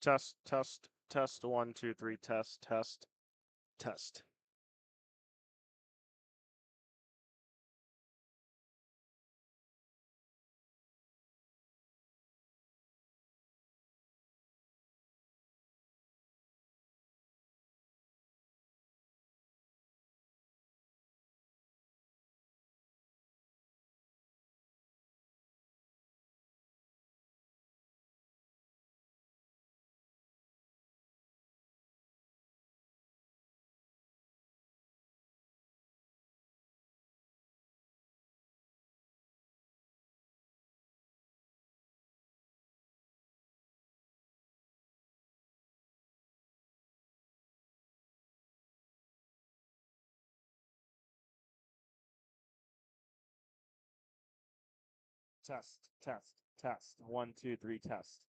Test, test, test. 1, 2, 3. Test, test, test. Test, test, test. 1, 2, 3. Test.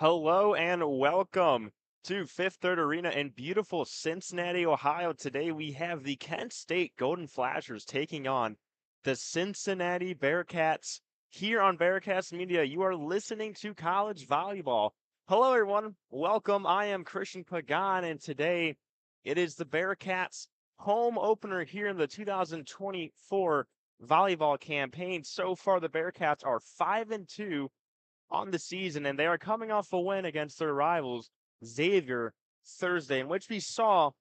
Hello and welcome to Fifth Third Arena in beautiful Cincinnati, Ohio. Today we have the Kent State Golden Flashers taking on the Cincinnati Bearcats. Here on Bearcats Media, you are listening to college volleyball. Hello everyone, welcome. I am Christian Pagan, and today it is the Bearcats home opener here in the 2024 volleyball campaign. So far, the Bearcats are 5-2 on the season, and they are coming off a win against their rivals, Xavier, Thursday, in which we saw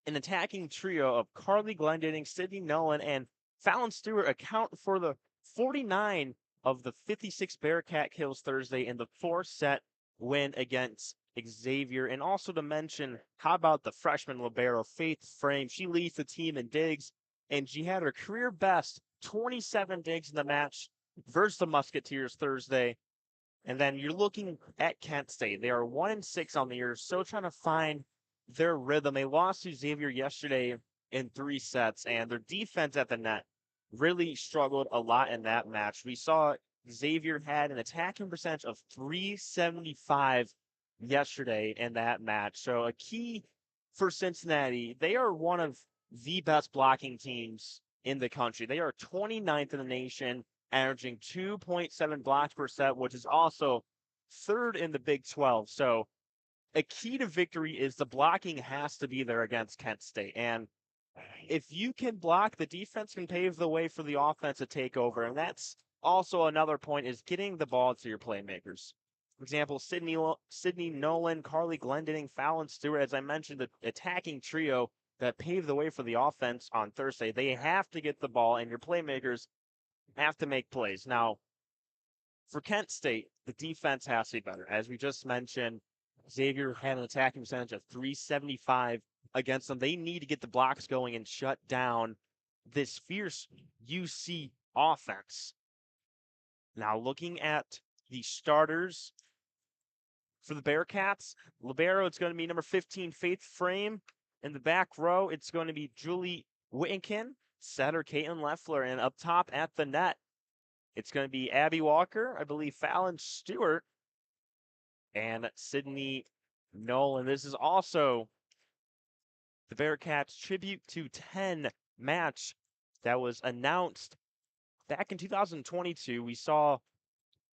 an attacking trio of Carly Glendenning, Sydney Nolan, and Fallon Stewart account for the 49 of the 56 Bearcat kills Thursday in the four-set win against Xavier. And also to mention, how about the freshman libero, Faith Frame? She leads the team in digs, and she had her career best 27 digs in the match versus the Musketeers Thursday. And then you're looking at Kent State. They are 1-6 on the year, still trying to find their rhythm. They lost to Xavier yesterday in 3 sets, and their defense at the net really struggled a lot in that match. We saw Xavier had an attacking percentage of 375 yesterday in that match. So a key for Cincinnati, they are one of the best blocking teams in the country. They are 29th in the nation, averaging 2.7 blocks per set, which is also third in the Big 12. So a key to victory is the blocking has to be there against Kent State. And if you can block, the defense can pave the way for the offense to take over. And that's also another point, is getting the ball to your playmakers. For example, Sydney Nolan, Carly Glendenning, Fallon Stewart, as I mentioned, the attacking trio that paved the way for the offense on Thursday. They have to get the ball, and your playmakers have to make plays. Now, for Kent State, the defense has to be better. As we just mentioned, Xavier had an attacking percentage of 375 against them. They need to get the blocks going and shut down this fierce UC offense. Now, looking at the starters for the Bearcats, libero, it's going to be number 15, Faith Frame. In the back row, it's going to be Julie Whittinkin, setter Caitlin Leffler, and up top at the net, it's going to be Abby Walker, I believe Fallon Stewart, and Sydney Nolan. This is also the Bearcats Tribute to 10 match that was announced back in 2022. We saw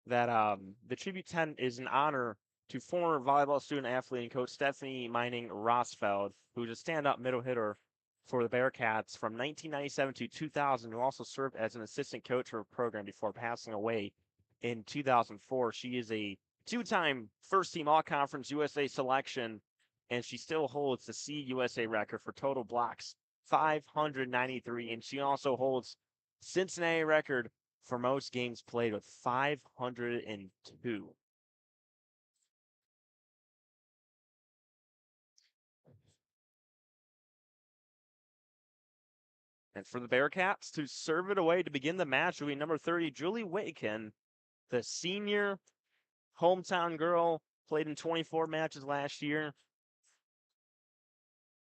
that the Tribute 10 is an honor to former volleyball student athlete and coach Stephanie Mining Rosfeld, who's a stand-up middle hitter for the Bearcats from 1997 to 2000, who also served as an assistant coach for a program before passing away in 2004. She is a two-time first-team All-Conference USA selection, and she still holds the CUSA record for total blocks, 593, and she also holds Cincinnati record for most games played with 502. And for the Bearcats to serve it away to begin the match will be number 30, Julie Whitkin, the senior hometown girl, played in 24 matches last year.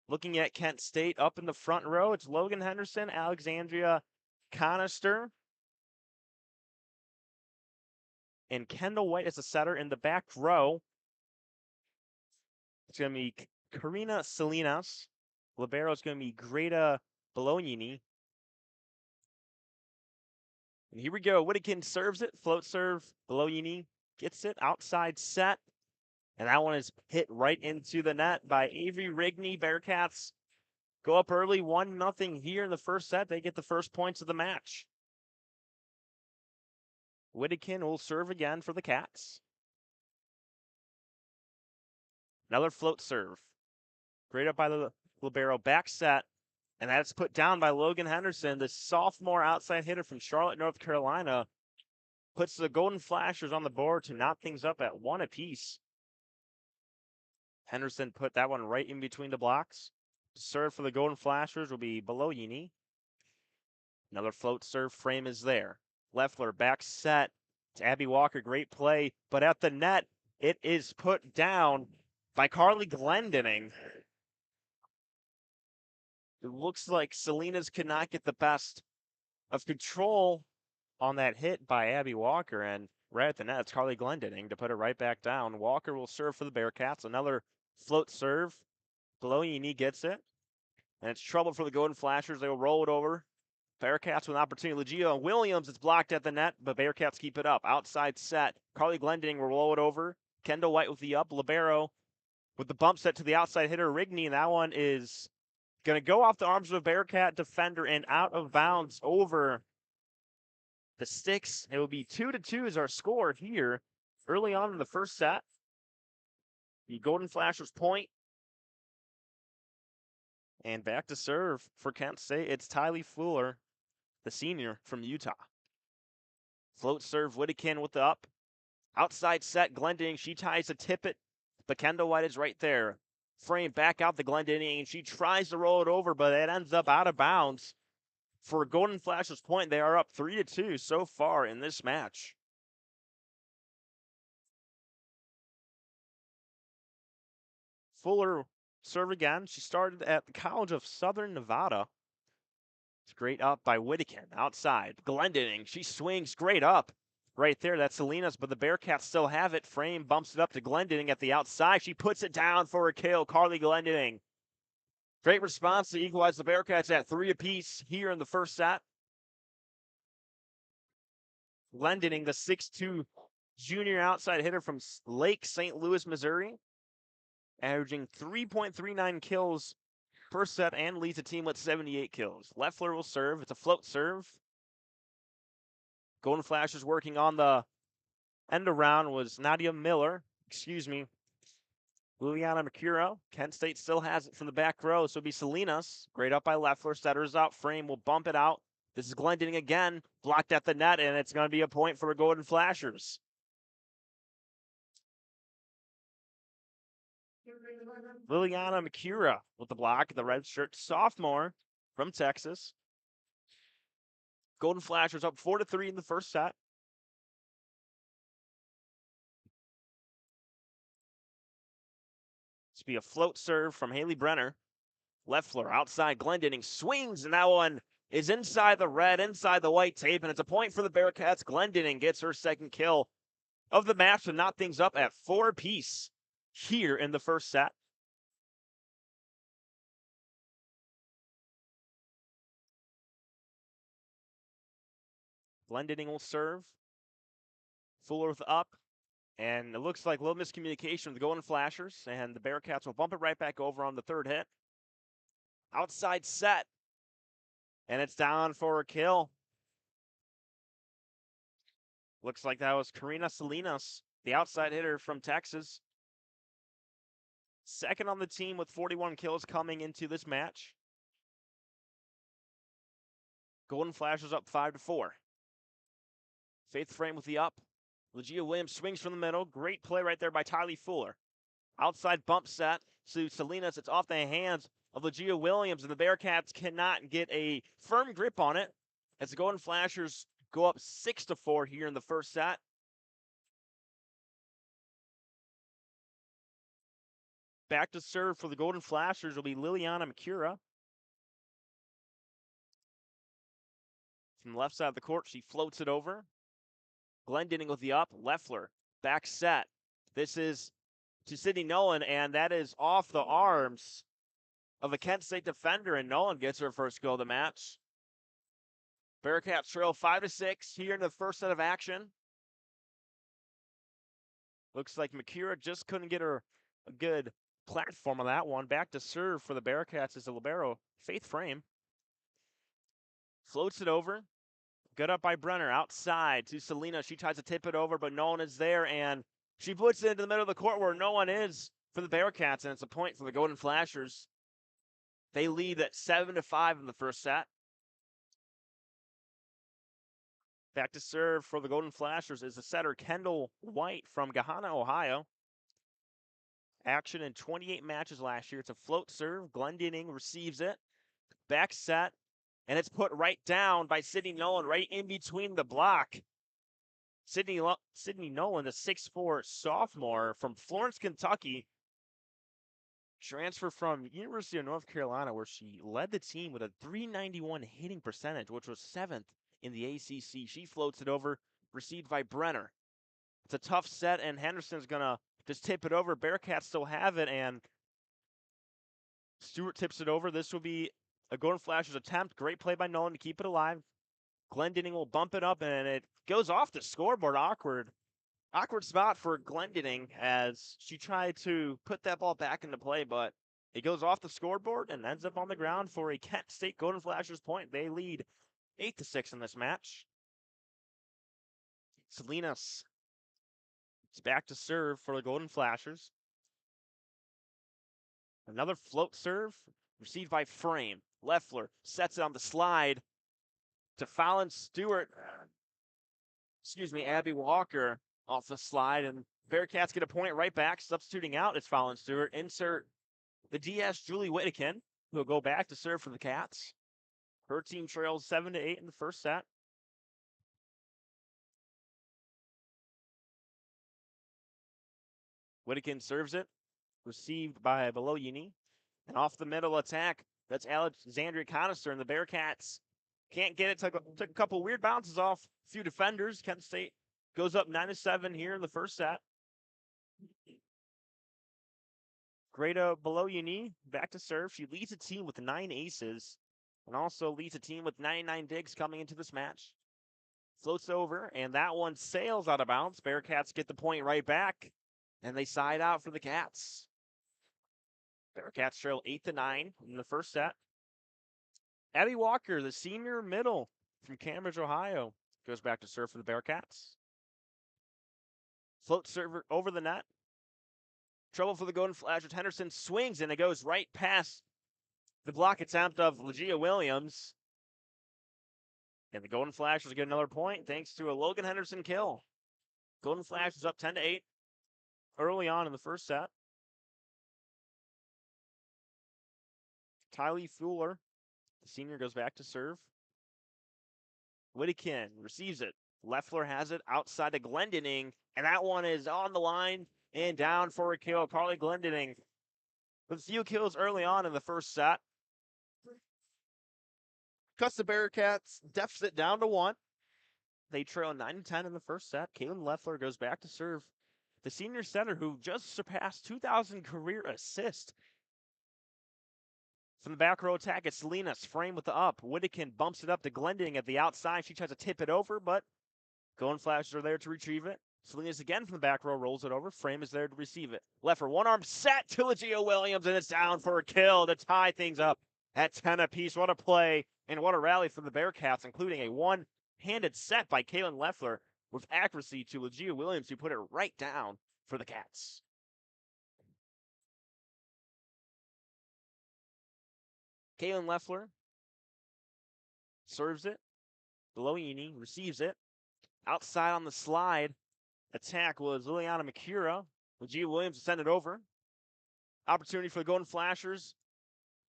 Looking at Kent State up in the front row, it's Logan Henderson, Alexandria Conister, and Kendall White as a setter. In the back row, it's going to be Karina Salinas. Libero is going to be Greta Bolognini. And here we go. Whittinkin serves it. Float serve. Bolognini gets it. Outside set. And that one is hit right into the net by Avery Rigney. Bearcats go up early, 1-0 here in the first set. They get the first points of the match. Whittinkin will serve again for the Cats. Another float serve. Great up by the libero. Back set. And that's put down by Logan Henderson, the sophomore outside hitter from Charlotte, North Carolina. Puts the Golden Flashers on the board to knot things up at 1 apiece. Henderson put that one right in between the blocks. To serve for the Golden Flashers will be Bolognini. Another float serve. Frame is there. Leffler back set to Abby Walker. Great play. But at the net, it is put down by Carly Glendenning. It looks like Salinas could not get the best of control on that hit by Abby Walker, and right at the net. It's Carly Glendening to put it right back down. Walker will serve for the Bearcats. Another float serve. Beloini gets it. And it's trouble for the Golden Flashers. They will roll it over. Bearcats with an opportunity. Legia Williams, it's blocked at the net, but Bearcats keep it up. Outside set. Carly Glendening will roll it over. Kendall White with the up. Libero with the bump set to the outside hitter, Rigney. And that one is going to go off the arms of a Bearcat defender and out of bounds over the sticks. It will be 2-2 is our score here early on in the first set. The Golden Flashers point. And back to serve for Kent State. It's Tylee Fuller, the senior from Utah. Float serve, Whittekin with the up. Outside set, Glendening. She ties a tippet, but Kendall White is right there. Frame back out the Glendening, and she tries to roll it over, but it ends up out of bounds. For Golden Flashers point, they are up 3-2 so far in this match. Fuller serve again. She started at the College of Southern Nevada. It's great up by Whittekin. Outside, Glendening. She swings great up. Right there, that's Salinas, but the Bearcats still have it. Frame bumps it up to Glendening at the outside. She puts it down for a kill. Carly Glendening. Great response to equalize the Bearcats at 3 apiece here in the first set. Glendening, the 6'2 junior outside hitter from Lake St. Louis, Missouri, averaging 3.39 kills per set and leads the team with 78 kills. Leffler will serve. It's a float serve. Golden Flashers working on the end around was Nadia Miller. Liliana Mercuro. Kent State still has it from the back row, so it'll be Salinas. Great up by Leffler. Setters out. Frame will bump it out. This is Glendening again. Blocked at the net, and it's going to be a point for the Golden Flashers. Liliana Mercuro with the block. The red shirt sophomore from Texas. Golden Flashers up 4-3 in the first set. This will be a float serve from Haley Brenner. Leffler outside. Glendening swings, and that one is inside the red, inside the white tape, and it's a point for the Bearcats. Glendening gets her second kill of the match to knot things up at 4 apiece here in the first set. Glendening will serve. Fuller with up. And it looks like a little miscommunication with the Golden Flashers, and the Bearcats will bump it right back over on the third hit. Outside set. And it's down for a kill. Looks like that was Karina Salinas, the outside hitter from Texas. Second on the team with 41 kills coming into this match. Golden Flashers up 5-4. Faith Frame with the up. Legia Williams swings from the middle. Great play right there by Tylee Fuller. Outside bump set to Salinas. It's off the hands of Legia Williams, and the Bearcats cannot get a firm grip on it as the Golden Flashers go up 6-4 here in the first set. Back to serve for the Golden Flashers will be Liliana Mercuro. From the left side of the court, she floats it over. Glendening with the up. Leffler, back set. This is to Sydney Nolan, and that is off the arms of a Kent State defender, and Nolan gets her first goal of the match. Bearcats trail 5-6 here in the first set of action. Looks like Mercuro just couldn't get her a good platform on that one. Back to serve for the Bearcats is the libero, Faith Frame. Floats it over. Good up by Brenner. Outside to Selena. She tries to tip it over, but no one is there, and she puts it into the middle of the court where no one is for the Bearcats, and it's a point for the Golden Flashers. They lead at 7-5 in the first set. Back to serve for the Golden Flashers is the setter Kendall White from Gahanna, Ohio. Action in 28 matches last year. It's a float serve. Glendening receives it. Back set. And it's put right down by Sydney Nolan, right in between the block. Sydney Nolan, the 6'4 sophomore from Florence, Kentucky. Transfer from University of North Carolina, where she led the team with a .391 hitting percentage, which was 7th in the ACC. She floats it over, received by Brenner. It's a tough set, and Henderson's going to just tip it over. Bearcats still have it, and Stewart tips it over. This will be a Golden Flashes attempt. Great play by Nolan to keep it alive. Glendinning will bump it up, and it goes off the scoreboard. Awkward spot for Glendinning as she tried to put that ball back into play, but it goes off the scoreboard and ends up on the ground for a Kent State Golden Flashes point. They lead 8-6 in this match. Salinas is back to serve for the Golden Flashers. Another float serve received by Frame. Leffler sets it on the slide to Fallon Stewart. Abby Walker off the slide, and Bearcats get a point right back. Substituting out is Fallon Stewart. Insert the DS Julie Whittakin, who will go back to serve for the Cats. Her team trails 7-8 in the first set. Whittakin serves it, received by Beloyini. And off the middle attack, that's Alexandria Conister, and the Bearcats can't get it. Took a couple weird bounces off a few defenders. Kent State goes up 9-7 here in the first set. Greta Beloyini back to serve. She leads a team with 9 aces and also leads a team with 99 digs coming into this match. Floats over, and that one sails out of bounds. Bearcats get the point right back, and they side out for the Cats. Bearcats trail 8-9 in the first set. Abby Walker, the senior middle from Cambridge, Ohio, goes back to serve for the Bearcats. Float server over the net. Trouble for the Golden Flashers. Henderson swings, and it goes right past the block attempt of Legia Williams. And the Golden Flashers get another point thanks to a Logan Henderson kill. Golden Flashers up 10-8 early on in the first set. Tylee Fuller, the senior, goes back to serve. Whittakin receives it. Leffler has it outside of Glendinning, and that one is on the line and down for a kill. Carly Glendinning with a few kills early on in the first set. Cuts the Bearcats deficit down to 1. They trail 9-10 in the first set. Caitlin Leffler goes back to serve. The senior setter who just surpassed 2,000 career assists. From the back row attack, it's Salinas. Frame with the up. Whittakin bumps it up to Glendinning at the outside. She tries to tip it over, but Golden Flashes are there to retrieve it. Salinas again from the back row rolls it over. Frame is there to receive it. Leffler, one arm set to Legia Williams, and it's down for a kill to tie things up at 10 apiece. What a play and what a rally from the Bearcats, including a one-handed set by Caitlin Leffler with accuracy to Legia Williams, who put it right down for the Cats. Caitlin Leffler serves it. Beloyini receives it. Outside on the slide attack was Liliana Mikura. Legia Williams to send it over. Opportunity for the Golden Flashers.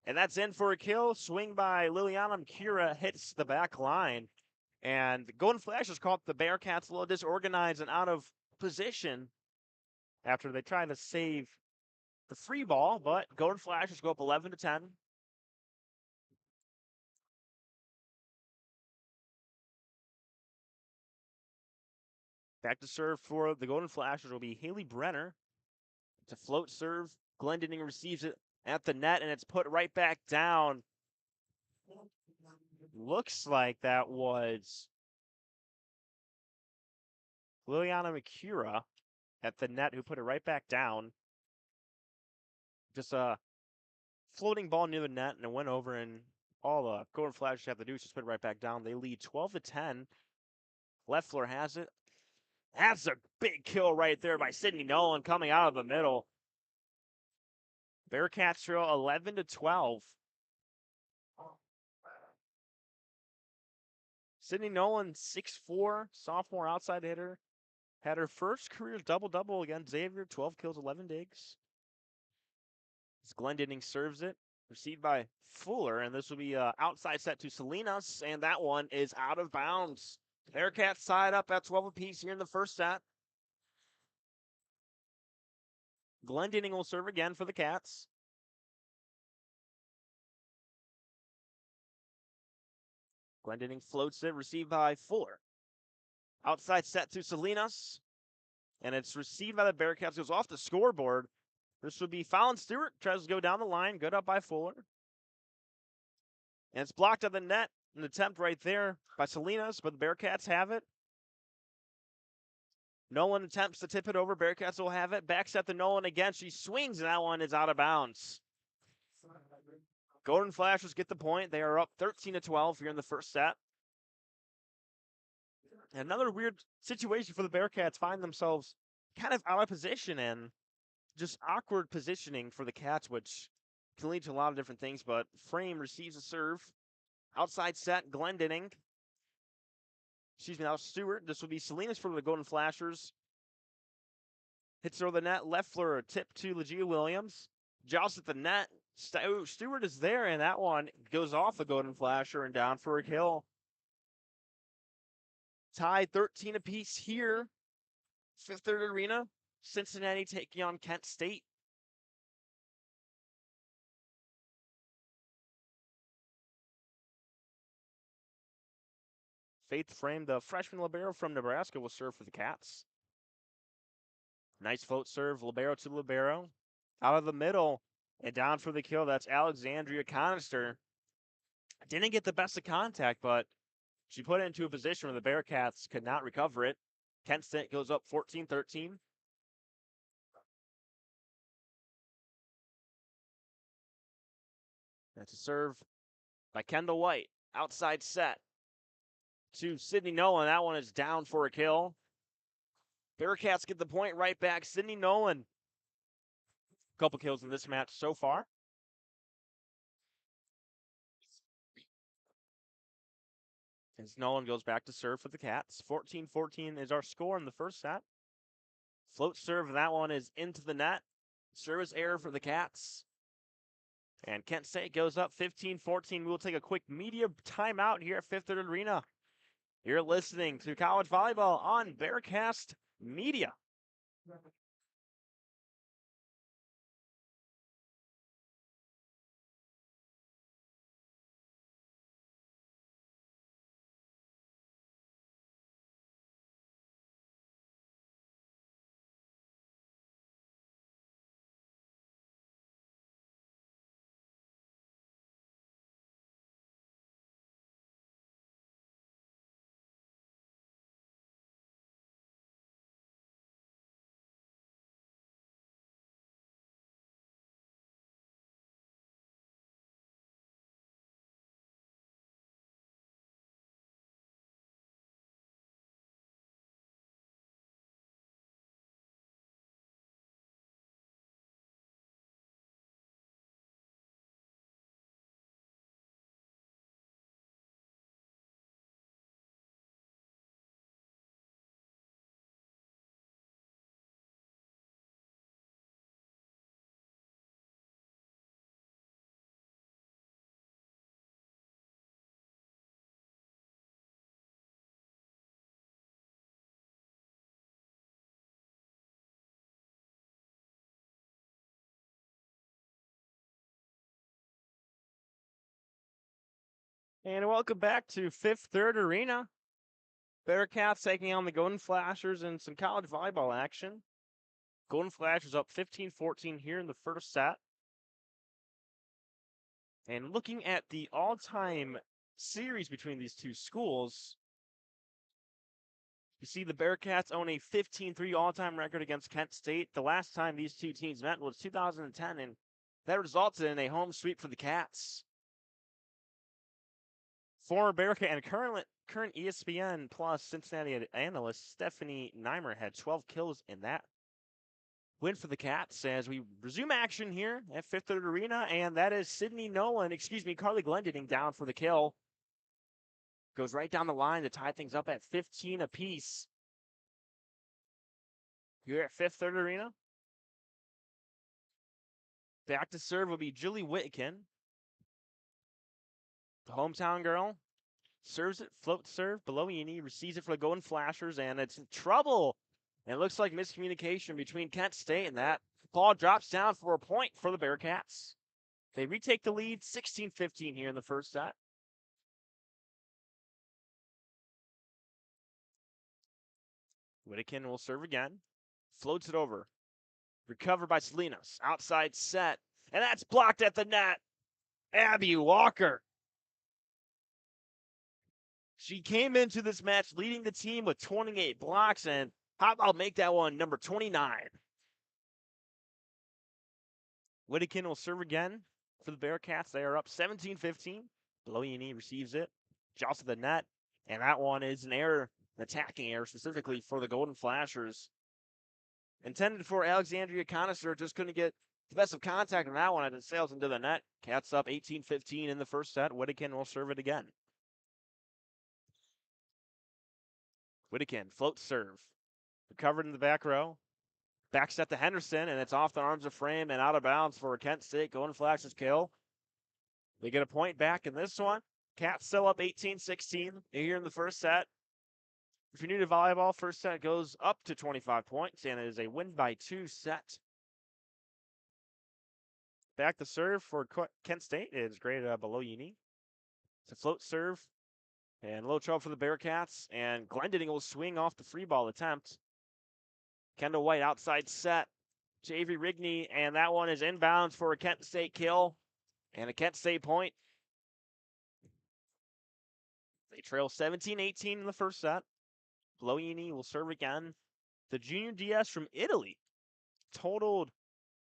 And that's in for a kill. Swing by Liliana Mikura hits the back line. And the Golden Flashers caught the Bearcats a little disorganized and out of position after they tried to save the free ball. But Golden Flashers go up 11-10. Back to serve for the Golden Flashers will be Haley Brenner. To float serve. Glendinning receives it at the net, and it's put right back down. Looks like that was Liliana Mikura at the net who put it right back down. Just a floating ball near the net, and it went over, and all the Golden Flashers have to do is just put it right back down. They lead 12-10. Leffler has it. That's a big kill right there by Sydney Nolan coming out of the middle. Bearcats trail 11-12. Sydney Nolan, 6'4", sophomore outside hitter. Had her first career double-double against Xavier, 12 kills, 11 digs. As Glendinning serves it, received by Fuller, and this will be an outside set to Salinas, and that one is out of bounds. Bearcats tied up at 12 apiece here in the first set. Glendinning will serve again for the Cats. Glendinning floats it, received by Fuller. Outside set to Salinas. And it's received by the Bearcats, goes off the scoreboard. This would be Fallon Stewart, tries to go down the line, good up by Fuller. And it's blocked at the net, an attempt right there by Salinas, but the Bearcats have it. Nolan attempts to tip it over, Bearcats will have it. Back set to Nolan again, she swings, and that one is out of bounds. Golden Flashers get the point. They are up 13-12 here in the first set. And another weird situation for the Bearcats, find themselves kind of out of position and just awkward positioning for the Cats, which can lead to a lot of different things. But Frame receives a serve. Outside set, Glendening. Excuse me, that was Stewart. This will be Salinas for the Golden Flashers. Hits through the net. Left fleur, tip to Legia Williams. Joust at the net. Stewart is there, and that one goes off the Golden Flasher and down for a kill. Tied 13 apiece here. Fifth Third Arena. Cincinnati taking on Kent State. Faith Frame, the freshman libero from Nebraska, will serve for the Cats. Nice float serve, libero to libero. Out of the middle and down for the kill. That's Alexandria Conister. Didn't get the best of contact, but she put it into a position where the Bearcats could not recover it. Kent State goes up 14-13. That's a serve by Kendall White. Outside set to Sydney Nolan. That one is down for a kill. Bearcats get the point right back. Sydney Nolan. A couple kills in this match so far. As Nolan goes back to serve for the Cats. 14-14 is our score in the first set. Float serve, that one is into the net. Service error for the Cats. And Kent State goes up 15-14. We'll take a quick media timeout here at Fifth Third Arena. You're listening to College Volleyball on Bearcast Media. And welcome back to Fifth Third Arena. Bearcats taking on the Golden Flashers in some college volleyball action. Golden Flashers up 15-14 here in the first set. And looking at the all-time series between these two schools, you see the Bearcats own a 15-3 all-time record against Kent State. The last time these two teams met was 2010, and that resulted in a home sweep for the Cats. Former Bearcat and current ESPN Plus Cincinnati analyst Stephanie Neimer had 12 kills in that win for the Cats as we resume action here at Fifth Third Arena, and that is Carly Glendening down for the kill. Goes right down the line to tie things up at 15 apiece. Here at Fifth Third Arena. Back to serve will be Julie Whitkin. The hometown girl serves it, float serve, Beloini receives it for the Golden Flashers, and it's in trouble. And it looks like miscommunication between Kent State, and that ball drops down for a point for the Bearcats. They retake the lead 16-15 here in the first set. Whitkin will serve again. floats it over. Recovered by Salinas. Outside set. And that's blocked at the net. Abby Walker. She came into this match leading the team with 28 blocks, and how about make that one number 29? Whittakin will serve again for the Bearcats. They are up 17-15. Beloyini receives it. Joust to the net. And that one is an error, an attacking error specifically for the Golden Flashers. Intended for Alexandria Conister, just couldn't get the best of contact on that one as it sails into the net. Cats up 18-15 in the first set. Whittakin will serve it again. Whittakin, float serve. Recovered in the back row. Back set to Henderson, and it's off the arms of frame and out of bounds for Kent State. Golden Flashers kill. They get a point back in this one. Cats still up 18-16 here in the first set. If you're new to volleyball, first set goes up to 25 points, and it is a win by 2 set. Back to serve for Kent State is great Beloyini. It's a float serve, and low trouble for the Bearcats, and Glendinning will swing off the free ball attempt. Kendall White outside set to Avery Rigney, and that one is inbounds for a Kent State kill and a Kent State point. They trail 17-18 in the first set. Beloyini will serve again. The junior DS from Italy totaled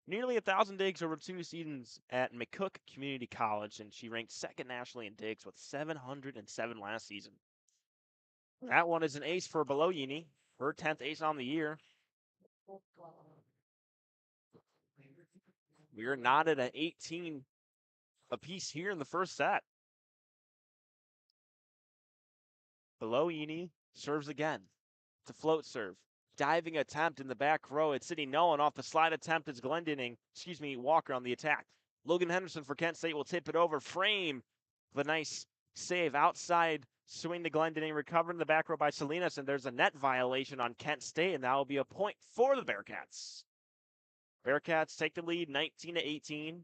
nearly 1,000 digs over 2 seasons at McCook Community College, and she ranked second nationally in digs with 707 last season. That one is an ace for Beloyini, her 10th ace on the year. We are knotted at 18 apiece here in the first set. Beloyini serves again. It's a float serve. Diving attempt in the back row. It's City Nolan off the slide attempt. It's Walker on the attack. Logan Henderson for Kent State will tip it over. Frame with a nice save outside. Swing to Glendinning. Recovered in the back row by Salinas. And there's a net violation on Kent State. And that will be a point for the Bearcats. Bearcats take the lead 19-18.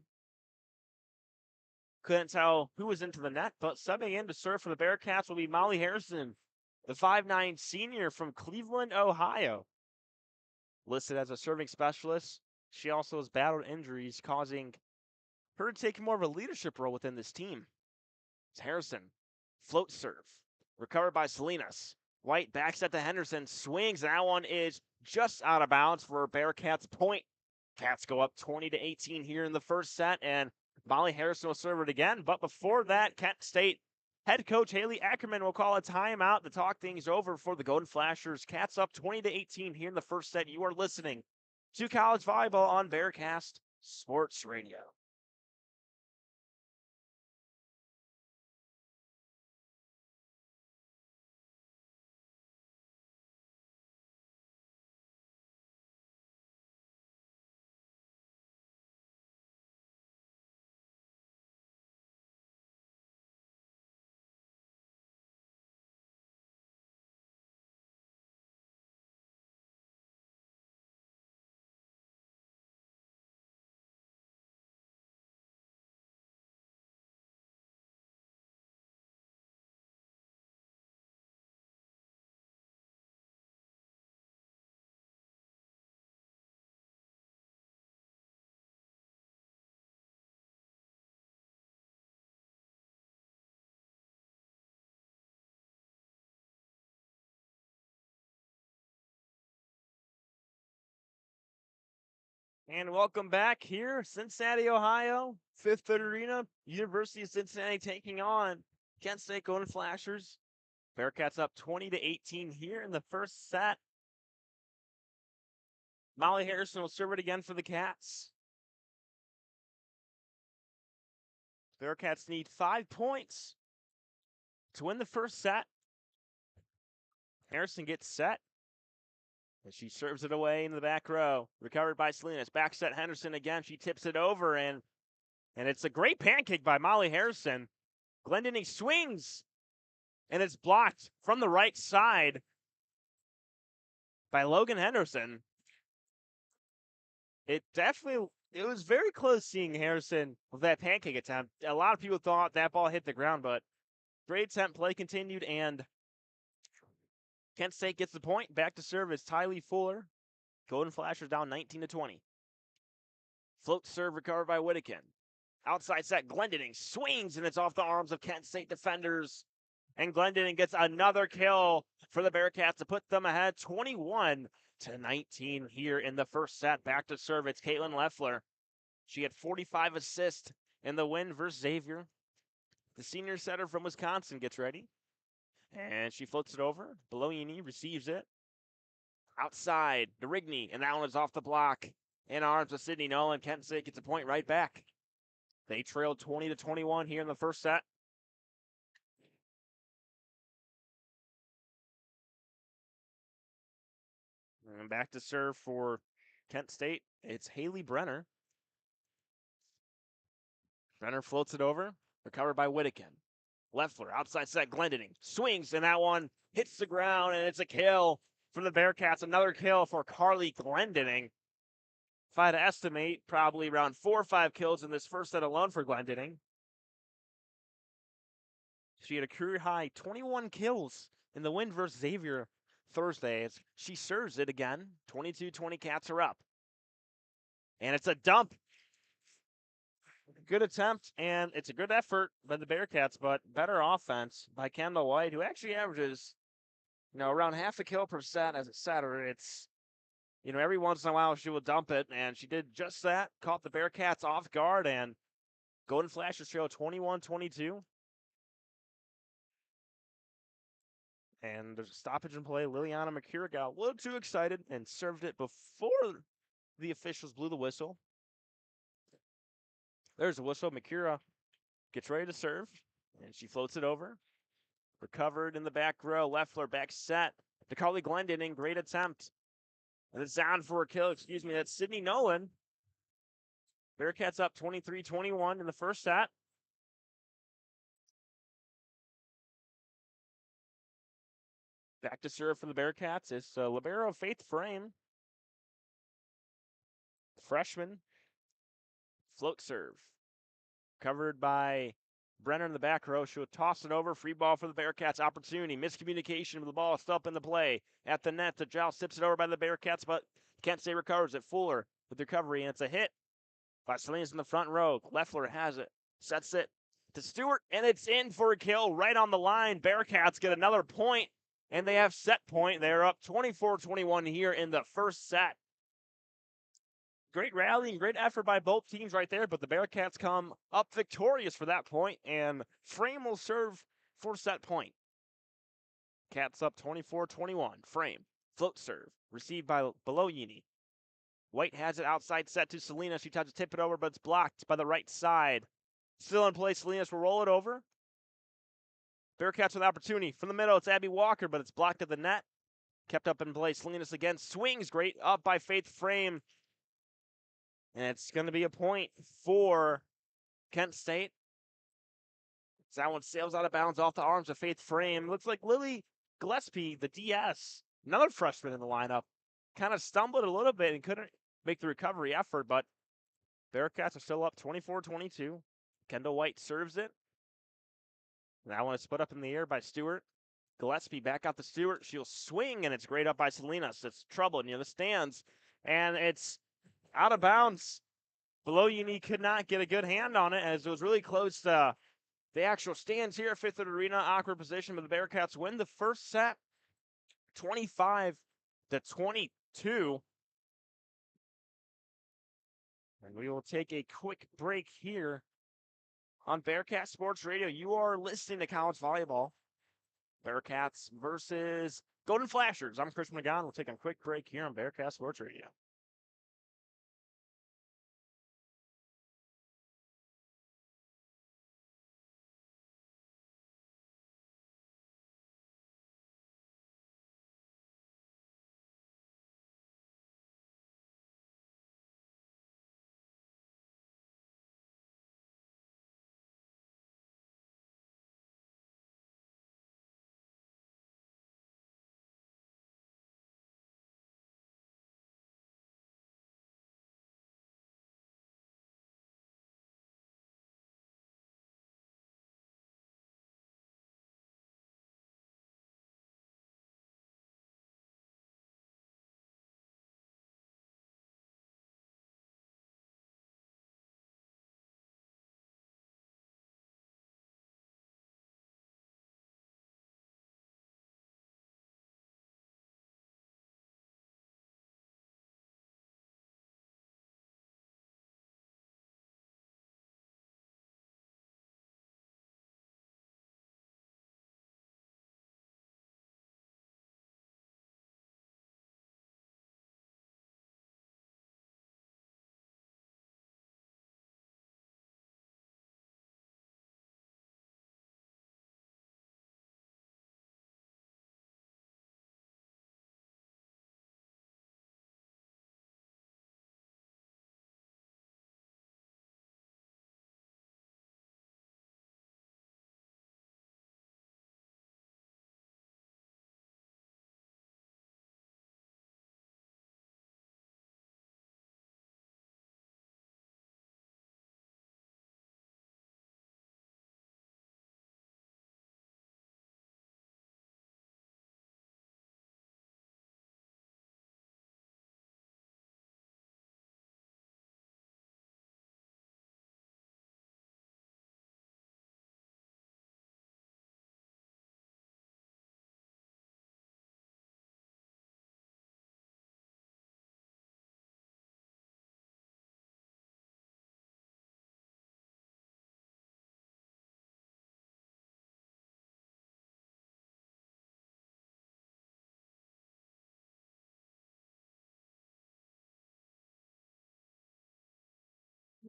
Couldn't tell who was into the net, but subbing in to serve for the Bearcats will be Molly Harrison, the 5'9" senior from Cleveland, Ohio. Listed as a serving specialist, she also has battled injuries, causing her to take more of a leadership role within this team. It's Harrison, float serve, recovered by Salinas. White backs at the Henderson, swings, and that one is just out of bounds for Bearcats point. Cats go up 20-18 here in the first set, and Molly Harrison will serve it again. But before that, Kent State head coach Haley Ackerman will call a timeout to talk things over for the Golden Flashers. Cats up 20-18 here in the first set. You are listening to College Volleyball on Bearcast Sports Radio. And welcome back here, Cincinnati, Ohio, Fifth Third Arena, University of Cincinnati taking on Kent State Golden Flashers. Bearcats up 20-18 here in the first set. Molly Harrison will serve it again for the Cats. Bearcats need 5 points to win the first set. Harrison gets set. And she serves it away in the back row. Recovered by Salinas. Back set Henderson again. She tips it over, and it's a great pancake by Molly Harrison. Glendinning swings, and it's blocked from the right side by Logan Henderson. It was very close seeing Harrison with that pancake attempt. A lot of people thought that ball hit the ground, but great attempt. Play continued, and Kent State gets the point. Back to serve is Tylee Fuller. Golden Flashers down 19-20. Float serve recovered by Whittakin. Outside set, Glendening swings, and it's off the arms of Kent State defenders. And Glendening gets another kill for the Bearcats to put them ahead 21-19 here in the first set. Back to serve, it's Caitlin Leffler. She had 45 assists in the win versus Xavier. The senior setter from Wisconsin gets ready. And she floats it over. Bologna receives it. Outside, DeRigny, and that one is off the block. In arms of Sydney Nolan. Kent State gets a point right back. They trailed 20-21 here in the first set. And back to serve for Kent State. It's Haley Brenner. Brenner floats it over. Recovered by Whittakin. Leffler, outside set, Glendening. Swings, and that one hits the ground, and it's a kill for the Bearcats. Another kill for Carly Glendening. If I had to estimate, probably around 4 or 5 kills in this first set alone for Glendening. She had a career high 21 kills in the win versus Xavier Thursday as she serves it again. 22-20 Cats are up. And it's a dump. Good attempt, and it's a good effort by the Bearcats, but better offense by Kendall White, who actually averages, around half a kill per set as a setter. It's, every once in a while she will dump it, and she did just that. Caught the Bearcats off guard, and Golden Flashers trail 21-22. And there's a stoppage in play. Liliana Makura got a little too excited and served it before the officials blew the whistle. There's the whistle. Makura gets ready to serve, and she floats it over. Recovered in the back row. Leffler back set to Carly Glendening. Great attempt. And it's down for a kill. That's Sydney Nolan. Bearcats up 23-21 in the first set. Back to serve for the Bearcats. It's libero Faith Frame. Freshman. Float serve. Covered by Brenner in the back row. She'll toss it over. Free ball for the Bearcats. Opportunity. Miscommunication with the ball. Still up in the play. At the net. The Giles tips it over by the Bearcats, but Kent State recovers it. Fuller with the recovery, and it's a hit by Salinas in the front row. Leffler has it. Sets it to Stewart, and it's in for a kill right on the line. Bearcats get another point, and they have set point. They're up 24-21 here in the first set. Great rally and great effort by both teams right there, but the Bearcats come up victorious for that point, and Frame will serve for set point. Cats up 24-21. Frame. Float serve. Received by Bologna. White has it outside set to Salinas. She tries to tip it over, but it's blocked by the right side. Still in play. Salinas will roll it over. Bearcats with opportunity. From the middle, it's Abby Walker, but it's blocked at the net. Kept up in play. Salinas again swings. Great up by Faith Frame. And it's going to be a point for Kent State. So that one sails out of bounds off the arms of Faith Frame. Looks like Lily Gillespie, the DS, another freshman in the lineup, kind of stumbled a little bit and couldn't make the recovery effort, but Bearcats are still up 24-22. Kendall White serves it. That one is put up in the air by Stewart. Gillespie back out to Stewart. She'll swing, and it's great up by Salinas. It's trouble near the stands, and it's out of bounds. Bologna could not get a good hand on it as it was really close to the actual stands here at Fifth Third Arena. Awkward position, but the Bearcats win the first set 25-22. And we will take a quick break here on Bearcat Sports Radio. You are listening to College Volleyball. Bearcats versus Golden Flashers. I'm Chris McGowan. We'll take a quick break here on Bearcat Sports Radio.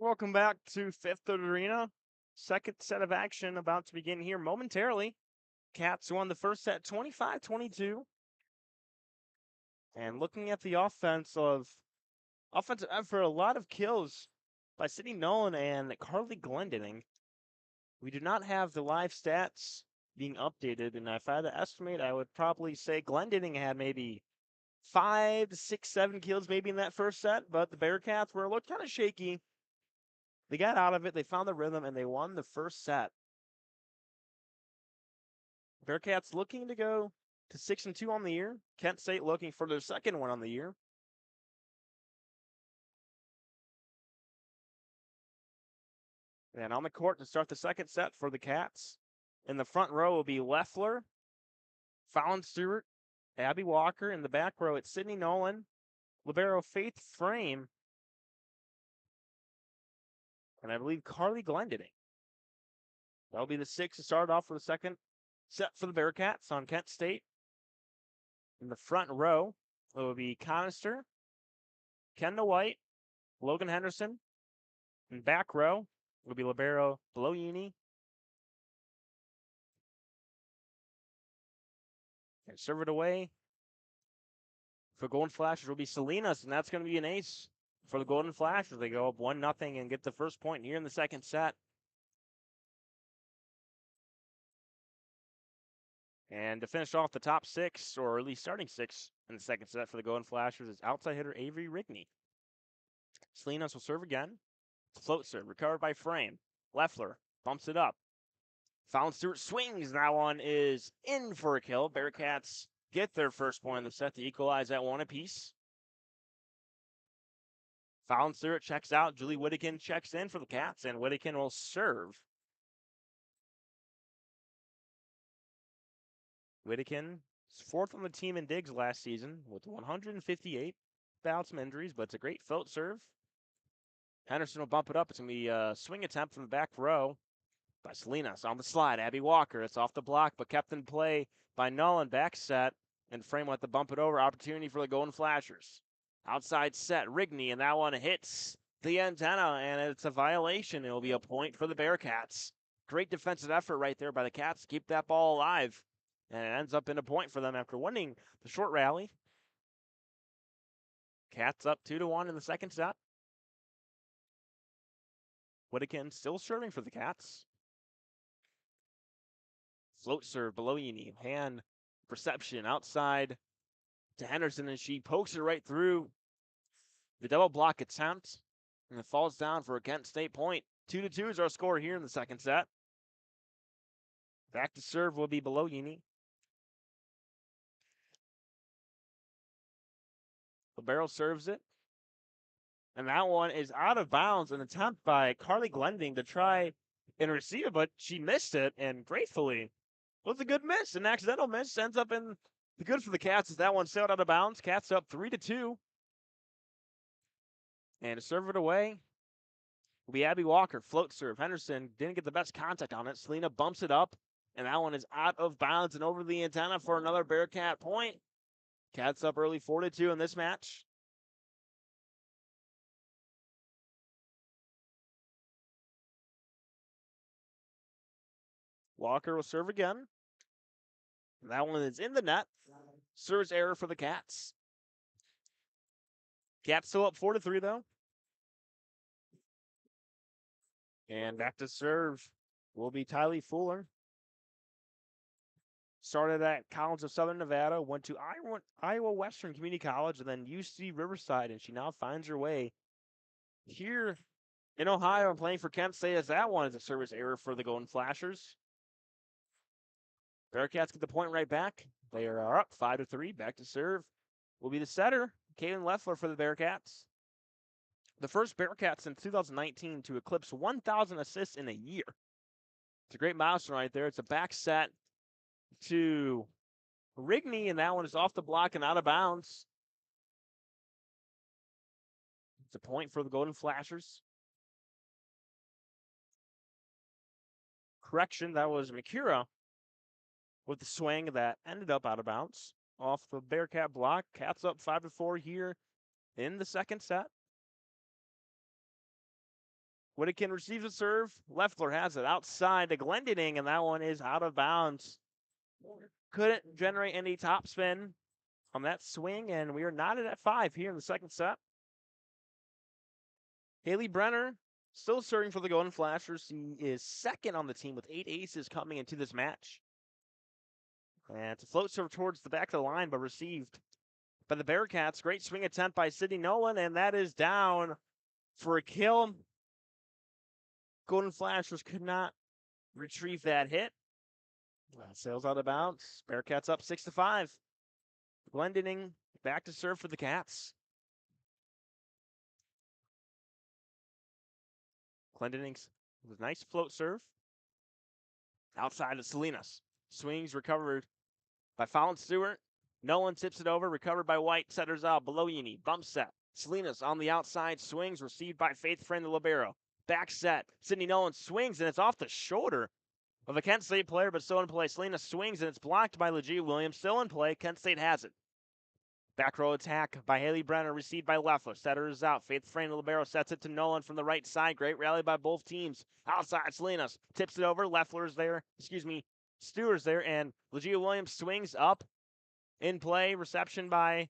Welcome back to Fifth Third Arena. Second set of action about to begin here momentarily. Cats won the first set 25-22. And looking at the offensive effort, a lot of kills by Sydney Nolan and Carly Glendinning. We do not have the live stats being updated, and if I had to estimate, I would probably say Glendinning had maybe 5, 6, 7 kills maybe in that first set, but the Bearcats were looked kind of shaky. They got out of it, they found the rhythm, and they won the first set. Bearcats looking to go to 6-2 on the year. Kent State looking for their second one on the year. And on the court to start the second set for the Cats. In the front row will be Leffler, Fallon Stewart, Abby Walker. In the back row, it's Sydney Nolan, libero Faith Frame, and I believe Carly Glendinning. That'll be the six to start off for the second set for the Bearcats on Kent State. In the front row, it will be Conister, Kendall White, Logan Henderson. In back row, will be libero Bloyini. And serve it away for Golden Flashers will be Salinas, and that's going to be an ace for the Golden Flashers. They go up 1-0 and get the first point here in the second set. And to finish off the top six, or at least starting six in the second set for the Golden Flashers, is outside hitter Avery Rigney. Salinas will serve again. Float serve, recovered by Frame. Leffler bumps it up. Fallon Stewart swings. That one is in for a kill. Bearcats get their first point in the set to equalize at one apiece. Fallon Stewart checks out. Julie Whittakin checks in for the Cats, and Whittakin will serve. Whittakin is fourth on the team in digs last season with 158. Battled some injuries, but it's a great float serve. Henderson will bump it up. It's going to be a swing attempt from the back row by Salinas. On the slide, Abby Walker. It's off the block, but kept in play by Nolan. Back set, and Frame will have to bump it over. Opportunity for the Golden Flashers. Outside set, Rigney, and that one hits the antenna, and it's a violation. It will be a point for the Bearcats. Great defensive effort right there by the Cats to keep that ball alive. And it ends up in a point for them after winning the short rally. Cats up 2-1 in the second set. Whittakin still serving for the Cats. Float serve, Bloyini, hand reception outside to Henderson, and she pokes it right through the double block attempt, and it falls down for a Kent State point. 2-2 is our score here in the second set. Back to serve will be Bloyini. Libero serves it. And that one is out of bounds. An attempt by Carly Glendinning to try and receive it, but she missed it. And gratefully, was a good miss. An accidental miss ends up in the good for the Cats as that one sailed out of bounds. Cats up 3-2. And to serve it away will be Abby Walker. Float serve. Henderson didn't get the best contact on it. Selena bumps it up. And that one is out of bounds and over the antenna for another Bearcat point. Cats up early 4-2 in this match. Walker will serve again. That one is in the net. Serves error for the Cats. Cats still up 4-3 though. And back to serve will be Tylee Fuller. Started at College of Southern Nevada, went to Iowa Western Community College, and then UC Riverside, and she now finds her way here in Ohio and playing for Kent State as that one is a service error for the Golden Flashers. Bearcats get the point right back. They are up 5-3. Back to serve will be the setter, Kaylin Leffler for the Bearcats. The first Bearcats since 2019 to eclipse 1,000 assists in a year. It's a great milestone right there. It's a back set to Rigney, and that one is off the block and out of bounds. It's a point for the Golden Flashers. Correction, that was Mikura with the swing that ended up out of bounds off the Bearcat block. Cats up 5-4 here in the second set. Whittakin receives a serve. Leffler has it outside to Glendening, and that one is out of bounds. Couldn't generate any topspin on that swing, and we are knotted at 5 here in the second set. Haley Brenner still serving for the Golden Flashers. He is second on the team with 8 aces coming into this match. And it's a float serve towards the back of the line, but received by the Bearcats. Great swing attempt by Sydney Nolan, and that is down for a kill. Golden Flashers could not retrieve that hit. Sails out of bounds. Bearcats up 6-5. Glendening back to serve for the Cats. Glendening's with a nice float serve. Outside of Salinas. Swings recovered by Fallon Stewart. Nolan tips it over, recovered by White. Setters out. Beloyini. Bump set. Salinas on the outside. Swings received by Faith Friend the libero. Back set. Sydney Nolan swings, and it's off the shoulder of a Kent State player, but still in play. Salinas swings, and it's blocked by Legia Williams. Still in play. Kent State has it. Back row attack by Haley Brenner, received by Leffler. Setter is out. Faith Frame, the libero, sets it to Nolan from the right side. Great rally by both teams. Outside, Salinas tips it over. Leffler's there. Stewart's there, and Legia Williams swings up. In play, reception by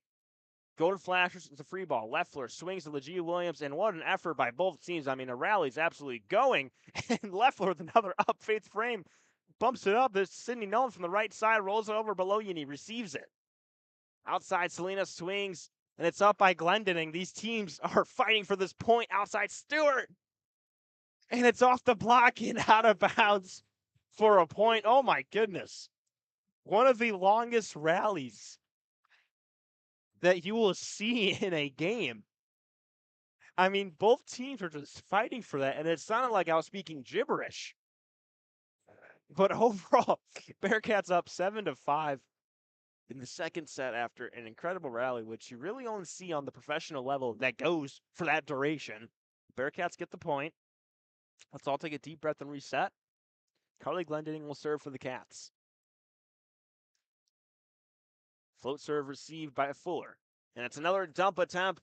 Golden Flashers. It's a free ball. Leffler swings to Legia Williams, and what an effort by both teams. I mean, the rally's absolutely going. And Leffler with another up. Faith Frame bumps it up. There's Sydney Nolan from the right side, rolls it over below you, and he receives it. Outside, Salinas swings, and it's up by Glendening. These teams are fighting for this point. Outside, Stewart. And it's off the block and out of bounds for a point. Oh, my goodness. One of the longest rallies that you will see in a game. I mean, both teams are just fighting for that, and it sounded like I was speaking gibberish. But overall, Bearcats up 7-5. In the second set after an incredible rally, which you really only see on the professional level that goes for that duration. Bearcats get the point. Let's all take a deep breath and reset. Carly Glendening will serve for the Cats. Float serve received by Fuller. And it's another dump attempt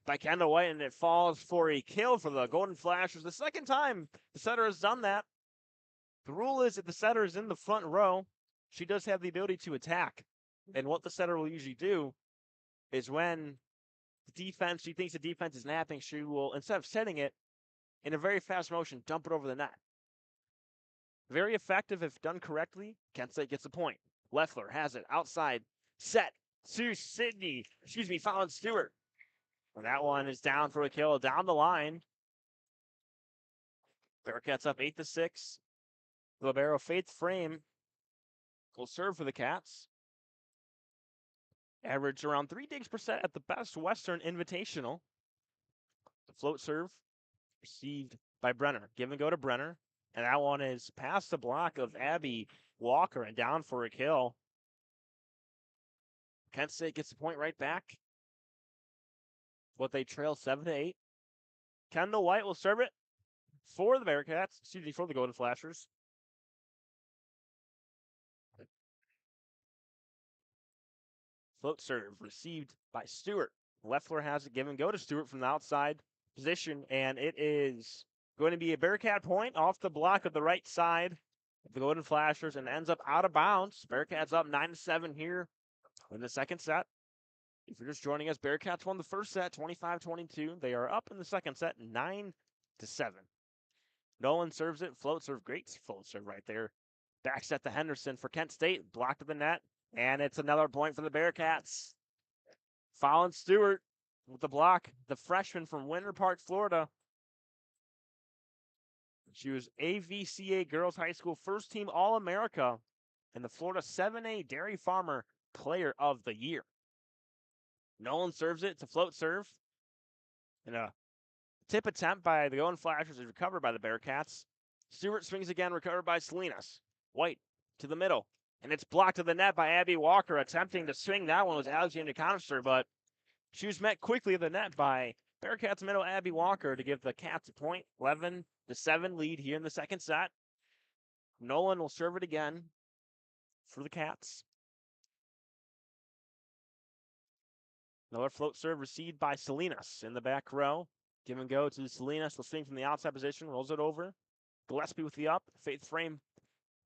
by Kendall White, and it falls for a kill for the Golden Flashers. The second time the setter has done that. The rule is if the setter is in the front row, she does have the ability to attack. And what the setter will usually do is when she thinks the defense is napping, she will, instead of setting it in a very fast motion, dump it over the net. Very effective if done correctly. Kent State gets the point. Leffler has it outside, set to Fallon Stewart. And that one is down for a kill down the line. Bearcats up 8-6. Libero Faith Frame will serve for the Cats. Average around 3 digs per set at the Best Western Invitational. The float serve received by Brenner. Give and go to Brenner. And that one is past the block of Abby Walker and down for a kill. Kent State gets the point right back. What they trail 7-8. Kendall White will serve it for the Bearcats. For the Golden Flashers. Float serve received by Stewart. Leffler has it, give and go to Stewart from the outside position, and it is going to be a Bearcat point off the block of the right side of the Golden Flashers and ends up out of bounds. Bearcats up 9-7 here in the second set. If you're just joining us, Bearcats won the first set 25-22. They are up in the second set 9-7. Nolan serves it, float serve, great float serve right there. Back set to Henderson for Kent State, blocked at the net. And it's another point for the Bearcats. Fallon Stewart with the block, the freshman from Winter Park, Florida. She was AVCA Girls High School first team All-America and the Florida 7A Dairy Farmer Player of the Year. Nolan serves it to float serve. And a tip attempt by the Golden Flashers is recovered by the Bearcats. Stewart swings again, recovered by Salinas. White to the middle. And it's blocked to the net by Abby Walker. Attempting to swing that one was Alexander Conster, but she was met quickly at the net by Bearcats middle Abby Walker to give the Cats a point. 11-7 lead here in the second set. Nolan will serve it again for the Cats. Another float serve received by Salinas in the back row. Give and go to Salinas. Will swing from the outside position. Rolls it over. Gillespie with the up. Faith frame.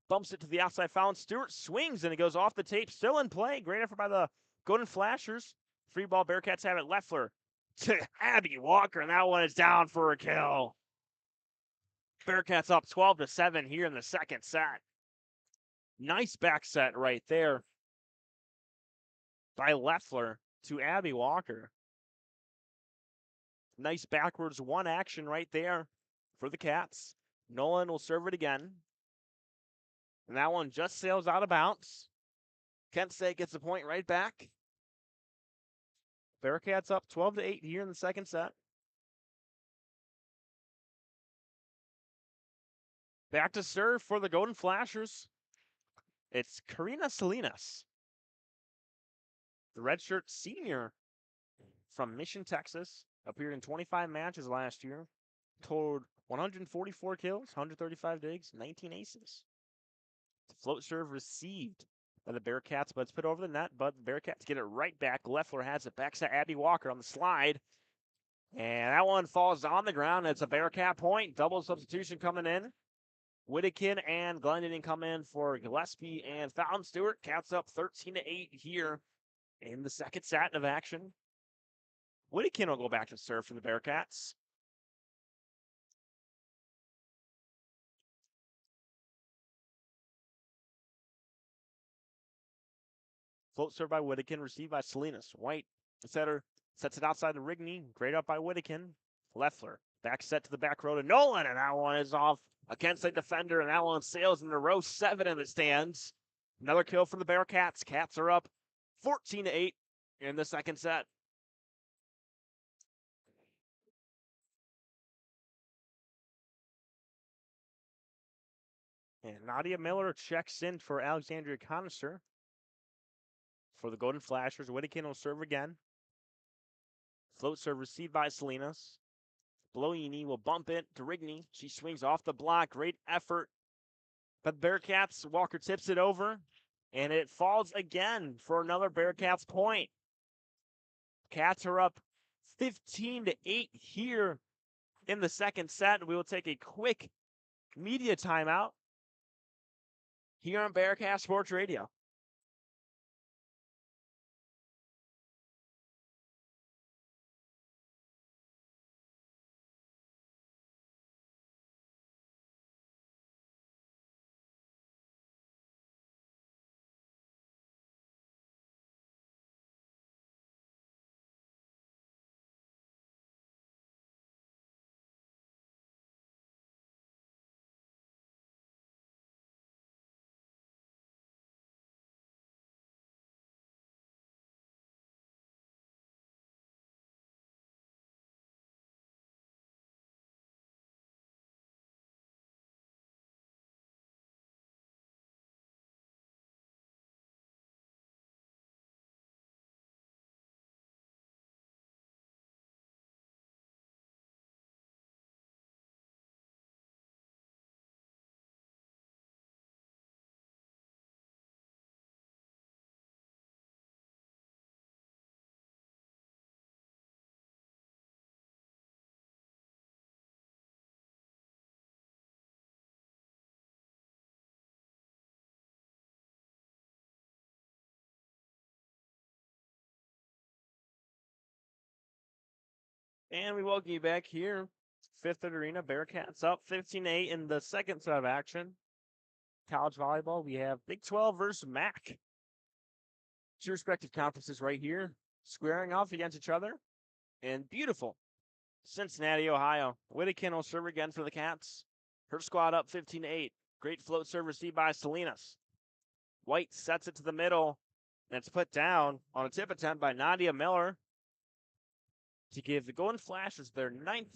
Bumps it to the outside foul. And Stewart swings, and it goes off the tape. Still in play. Great effort by the Golden Flashers. Free ball. Bearcats have it. Leffler to Abby Walker, and that one is down for a kill. Bearcats up 12-7 here in the second set. Nice back set right there by Leffler to Abby Walker. Nice backwards one action right there for the Cats. Nolan will serve it again. And that one just sails out of bounds. Kent State gets the point right back. Bearcats up 12-8 here in the second set. Back to serve for the Golden Flashers. It's Karina Salinas, the redshirt senior from Mission, Texas. Appeared in 25 matches last year. Totaled 144 kills, 135 digs, 19 aces. The float serve received by the Bearcats, but it's put over the net. But the Bearcats get it right back. Leffler has it back to Abby Walker on the slide. And that one falls on the ground. It's a Bearcat point. Double substitution coming in. Whittakin and Glendon come in for Gillespie and Fountain. Stewart. Cats up 13-8 here in the second set of action. Whittakin will go back to serve for the Bearcats. Float serve by Whittakin, received by Salinas. White, the setter, sets it outside the Rigney. Great up by Whittakin. Leffler, back set to the back row to Nolan, and that one is off against the defender, and that one sails into row 7 in the stands. Another kill for the Bearcats. Cats are up 14-8 in the second set. And Nadia Miller checks in for Alexandria Conister. For the Golden Flashers, Whittakin will serve again. Float serve received by Salinas. Bloini will bump it to Rigney. She swings off the block. Great effort. But Bearcats, Walker tips it over. And it falls again for another Bearcats point. Cats are up 15-8 here in the second set. We will take a quick media timeout here on Bearcat Sports Radio. And we welcome you back here. Fifth Third Arena, Bearcats up 15-8 in the second set of action. College volleyball, we have Big 12 versus MAC. Two respective conferences right here, squaring off against each other. And beautiful Cincinnati, Ohio. Whittakin will serve again for the Cats. Her squad up 15-8. Great float serve received by Salinas. White sets it to the middle, and it's put down on a tip attempt by Nadia Miller to give the Golden Flashers their 9th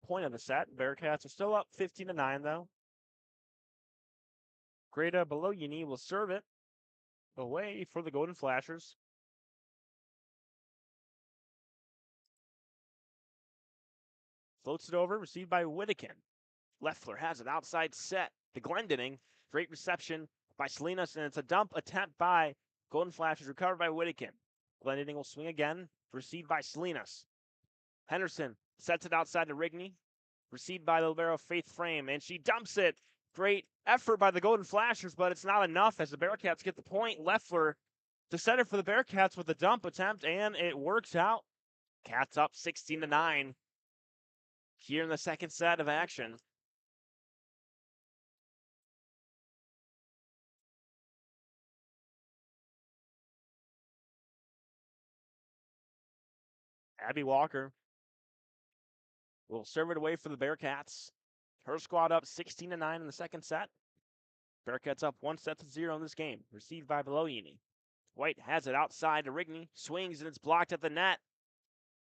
point of the set. Bearcats are still up 15-9, though. Greta Beloyini will serve it away for the Golden Flashers. Floats it over, received by Whittakin. Leffler has it outside set to Glendening. Great reception by Salinas, and it's a dump attempt by Golden Flashers, recovered by Whittakin. Glendening will swing again, received by Salinas. Henderson sets it outside to Rigney. Received by the libero Faith Frame, and she dumps it. Great effort by the Golden Flashers, but it's not enough as the Bearcats get the point. Leffler to set it for the Bearcats with a dump attempt, and it works out. Cats up 16-9 here in the second set of action. Abby Walker will serve it away for the Bearcats. Her squad up 16-9 in the second set. Bearcats up 1-0 in this game. Received by Beloyini. White has it outside to Rigney. Swings, and it's blocked at the net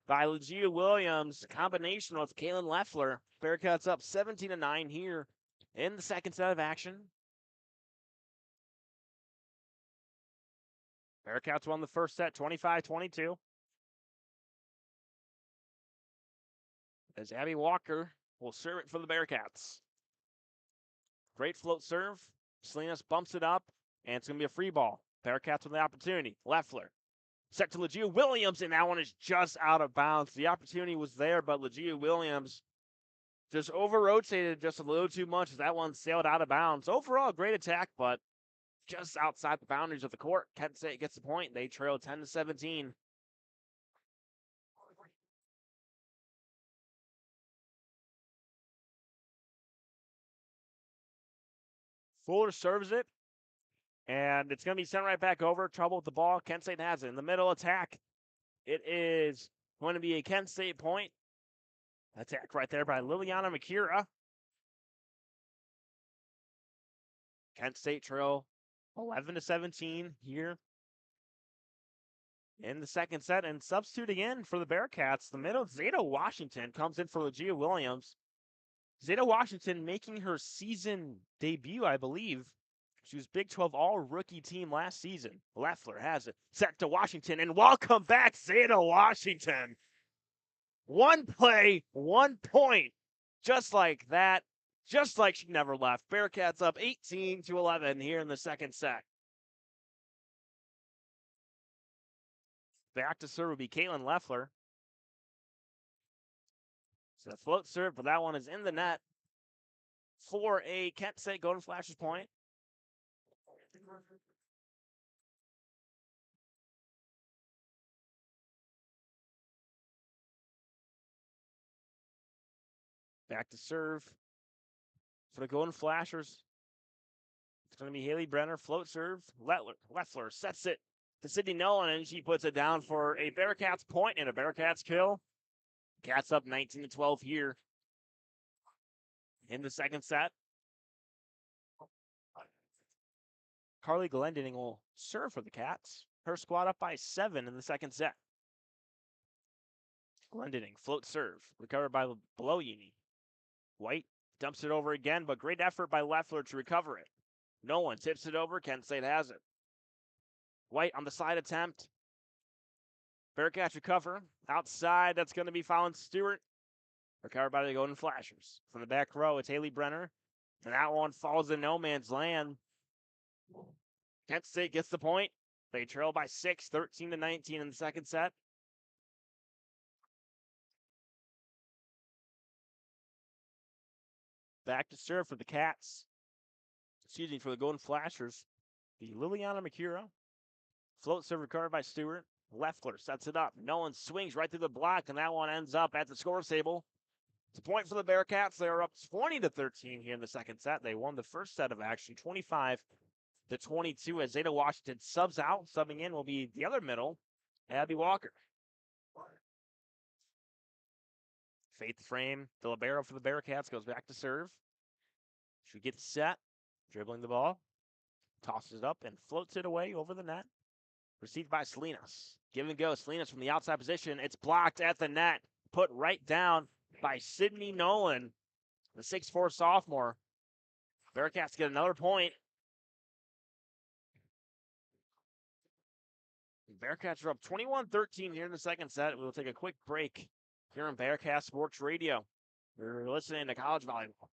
by Lucia Williams. Combination with Kaylin Leffler. Bearcats up 17-9 here in the second set of action. Bearcats won the first set 25-22. As Abby Walker will serve it for the Bearcats. Great float serve. Salinas bumps it up, and it's going to be a free ball. Bearcats with the opportunity. Leffler set to Legia Williams, and that one is just out of bounds. The opportunity was there, but Legia Williams just over-rotated just a little too much as that one sailed out of bounds. Overall, great attack, but just outside the boundaries of the court. Kent State gets the point. They trail 10-17. Fuller serves it, and it's going to be sent right back over. Trouble with the ball. Kent State has it. In the middle attack, it is going to be a Kent State point. Attack right there by Liliana Makira. Kent State trail 11-17 here in the second set. And substitute again for the Bearcats. The middle, Zeta Washington comes in for Legia Williams. Zeta Washington making her season debut, I believe. She was Big 12 all-rookie team last season. Leffler has it set to Washington, and welcome back, Zeta Washington. One play, 1 point, just like that, just like she never left. Bearcats up 18-11 here in the second set. Back to serve will be Caitlin Leffler. So the float serve, but that one is in the net for a Kent State Golden Flashers point. Back to serve for the Golden Flashers. It's going to be Haley Brenner, float serve. Leffler sets it to Sydney Nolan, and she puts it down for a Bearcats point and a Bearcats kill. Cats up 19-12 here in the second set. Carly Glendening will serve for the Cats. Her squad up by 7 in the second set. Glendening, float serve, recovered by Beloyini. White dumps it over again, but great effort by Leffler to recover it. Nolan tips it over. Kent State has it. White on the side attempt. Bearcats recover. Outside, that's going to be Fallon Stewart. Recovered by the Golden Flashers. From the back row, it's Haley Brenner. And that one falls in no man's land. Kent State gets the point. They trail by 6, 13-19 in the second set. Back to serve for the Cats. Excuse me, for the Golden Flashers. The Liliana Makira. Float serve recovered by Stewart. Leffler sets it up. Nolan swings right through the block, and that one ends up at the scores table. It's a point for the Bearcats. They are up 20-13 here in the second set. They won the first set of action, 25-22, as Zeta Washington subs out. Subbing in will be the other middle, Abby Walker. Faith Frame, the libero for the Bearcats, goes back to serve. She gets set, dribbling the ball, tosses it up, and floats it away over the net. Received by Salinas. Give and go. Salinas from the outside position. It's blocked at the net. Put right down by Sydney Nolan, the 6'4 sophomore. Bearcats get another point. Bearcats are up 21-13 here in the second set. We'll take a quick break here on Bearcat Sports Radio. You're listening to College Volleyball.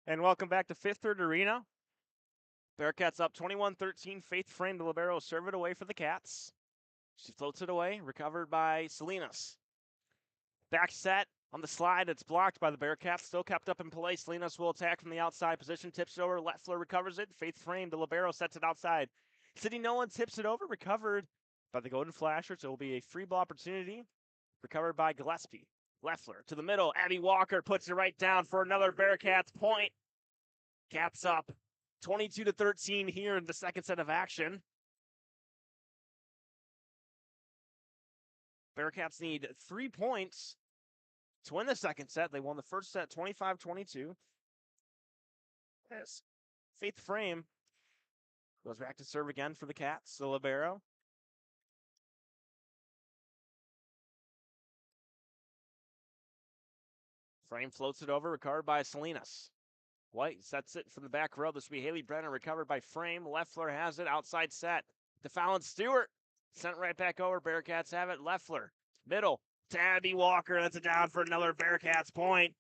And welcome back to Fifth Third Arena. Bearcats up 21-13. Faith Frame, the libero, serve it away for the Cats. She floats it away, recovered by Salinas. Back set on the slide, it's blocked by the Bearcats, still kept up in play. Salinas will attack from the outside position, tips it over, Leffler recovers it. Faith Frame, the libero, sets it outside. Sydney Nolan tips it over, recovered by the Golden Flashers. It will be a free ball opportunity, recovered by Gillespie. Leffler to the middle. Abby Walker puts it right down for another Bearcats point. Cats up 22-13 here in the second set of action. Bearcats need 3 points to win the second set. They won the first set 25-22. Yes. Faith Frame goes back to serve again for the Cats, the libero. Frame floats it over, recovered by Salinas. White sets it from the back row. This will be Haley Brenner, recovered by Frame. Leffler has it, outside set. To Fallon Stewart, sent right back over. Bearcats have it. Leffler, middle, to Abby Walker. That's a down for another Bearcats point.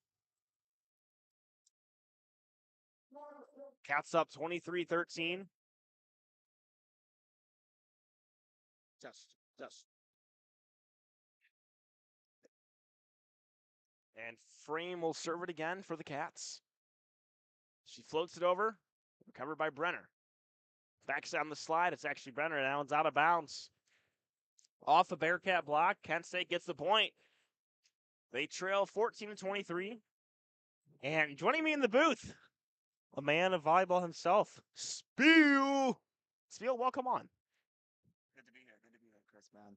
Cats up 23-13. Just. And Frame will serve it again for the Cats. She floats it over, recovered by Brenner. Backs down the slide. It's actually Brenner. That one's out of bounds. Off a Bearcat block. Kent State gets the point. They trail 14-23. And joining me in the booth, a man of volleyball himself, Spiel. Spiel, welcome on. Good to be here, Chris, man.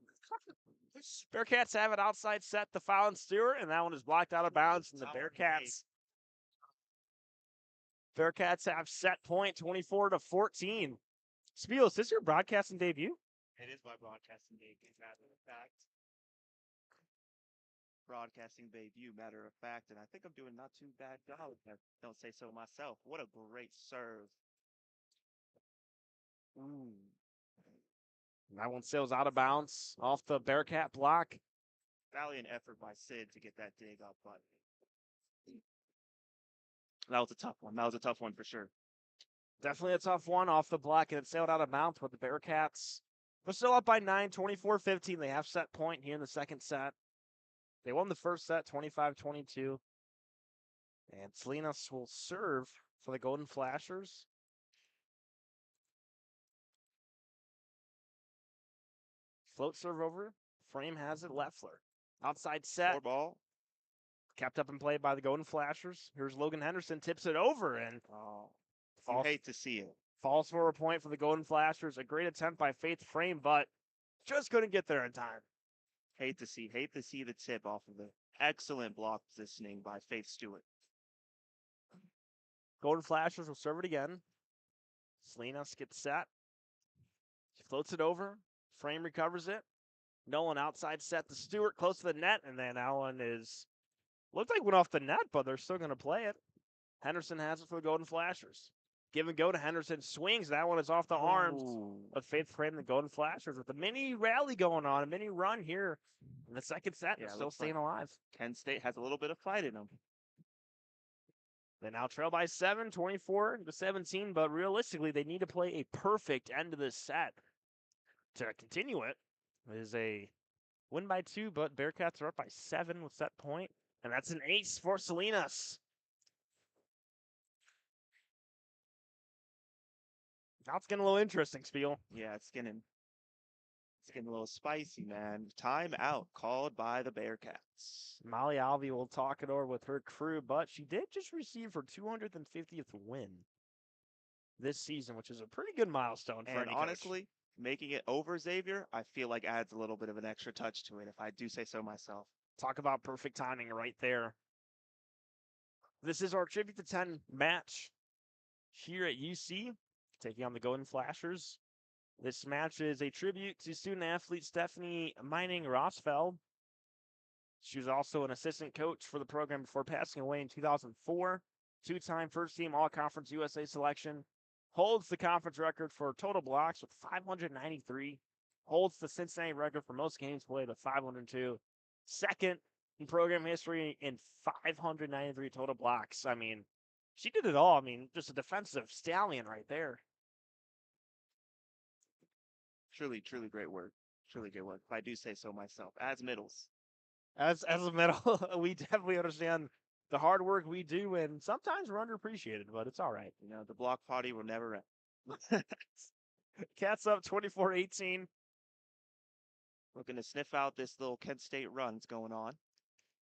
Bearcats have it outside set to Fallon Stewart, and that one is blocked out of bounds from the Bearcats. Bearcats have set point 24-14. Spiel, is this your broadcasting debut? It is my broadcasting debut, matter of fact. Broadcasting debut, matter of fact, and I think I'm doing not too bad job. I don't say so myself. What a great serve. Ooh. That one sails out of bounds off the Bearcat block. Valiant effort by Sid to get that dig up, but that was a tough one. That was a tough one for sure. Definitely a tough one off the block, and it sailed out of bounds, but the Bearcats were still up by 9, 24-15. They have set point here in the second set. They won the first set 25-22. And Salinas will serve for the Golden Flashers. Float serve over. Frame has it. Leffler. Outside set. Four ball. Kept up and played by the Golden Flashers. Here's Logan Henderson. Tips it over and you hate to see it. Falls for a point for the Golden Flashers. A great attempt by Faith Frame, but just couldn't get there in time. Hate to see the tip off of the excellent block positioning by Faith Stewart. Golden Flashers will serve it again. Salinas gets set. She floats it over. Frame recovers it. Nolan outside set to Stewart, close to the net, and then that one is looked like went off the net, but they're still going to play it. Henderson has it for the Golden Flashers. Give and go to Henderson. Swings. That one is off the arms of Faith Frame, the Golden Flashers, with a mini rally going on, a mini run here in the second set. They're still staying alive. Kent State has a little bit of fight in them. They now trail by 7, 24-17, but realistically, they need to play a perfect end of this set to continue it. It is a win by 2, but Bearcats are up by 7 with set point, and that's an ace for Salinas. Now it's getting a little interesting, Spiel. Yeah, it's getting a little spicy, man. Time out called by the Bearcats. Molly Alvey will talk it over with her crew, but she did just receive her 250th win this season, which is a pretty good milestone for any coach. Honestly, making it over Xavier, I feel like adds a little bit of an extra touch to it, if I do say so myself. Talk about perfect timing right there. This is our Tribute to 10 match here at UC, taking on the Golden Flashers. This match is a tribute to student athlete Stephanie Mining Rosfeld. She was also an assistant coach for the program before passing away in 2004. Two-time first-team All-Conference USA selection. Holds the conference record for total blocks with 593. Holds the Cincinnati record for most games played with 502. Second in program history in 593 total blocks. I mean, She did it all. I mean, just a defensive stallion right there. Truly, truly great work. Truly good work. If I do say so myself. As middles. As a middle, we definitely understand the hard work we do, and sometimes we're underappreciated, but it's all right. You know, the block party will never end. Cats up 24-18. We're going to sniff out this little Kent State run that's going on.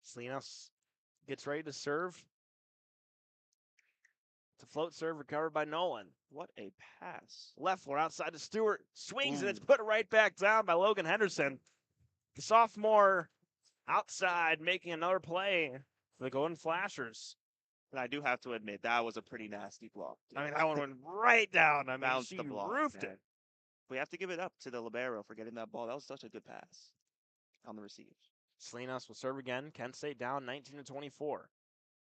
Salinas gets ready to serve. It's a float serve recovered by Nolan. What a pass. Leffler outside to Stewart. Swings and it's Ooh. put right back down by Logan Henderson. The sophomore outside making another play for the Golden Flashers. And I do have to admit, that was a pretty nasty block. I mean, that one went right down. I mean, Bounced she the block, roofed man. it. We have to give it up to the libero for getting that ball. That was such a good pass on the receive. Salinas will serve again. Kent State down 19-24.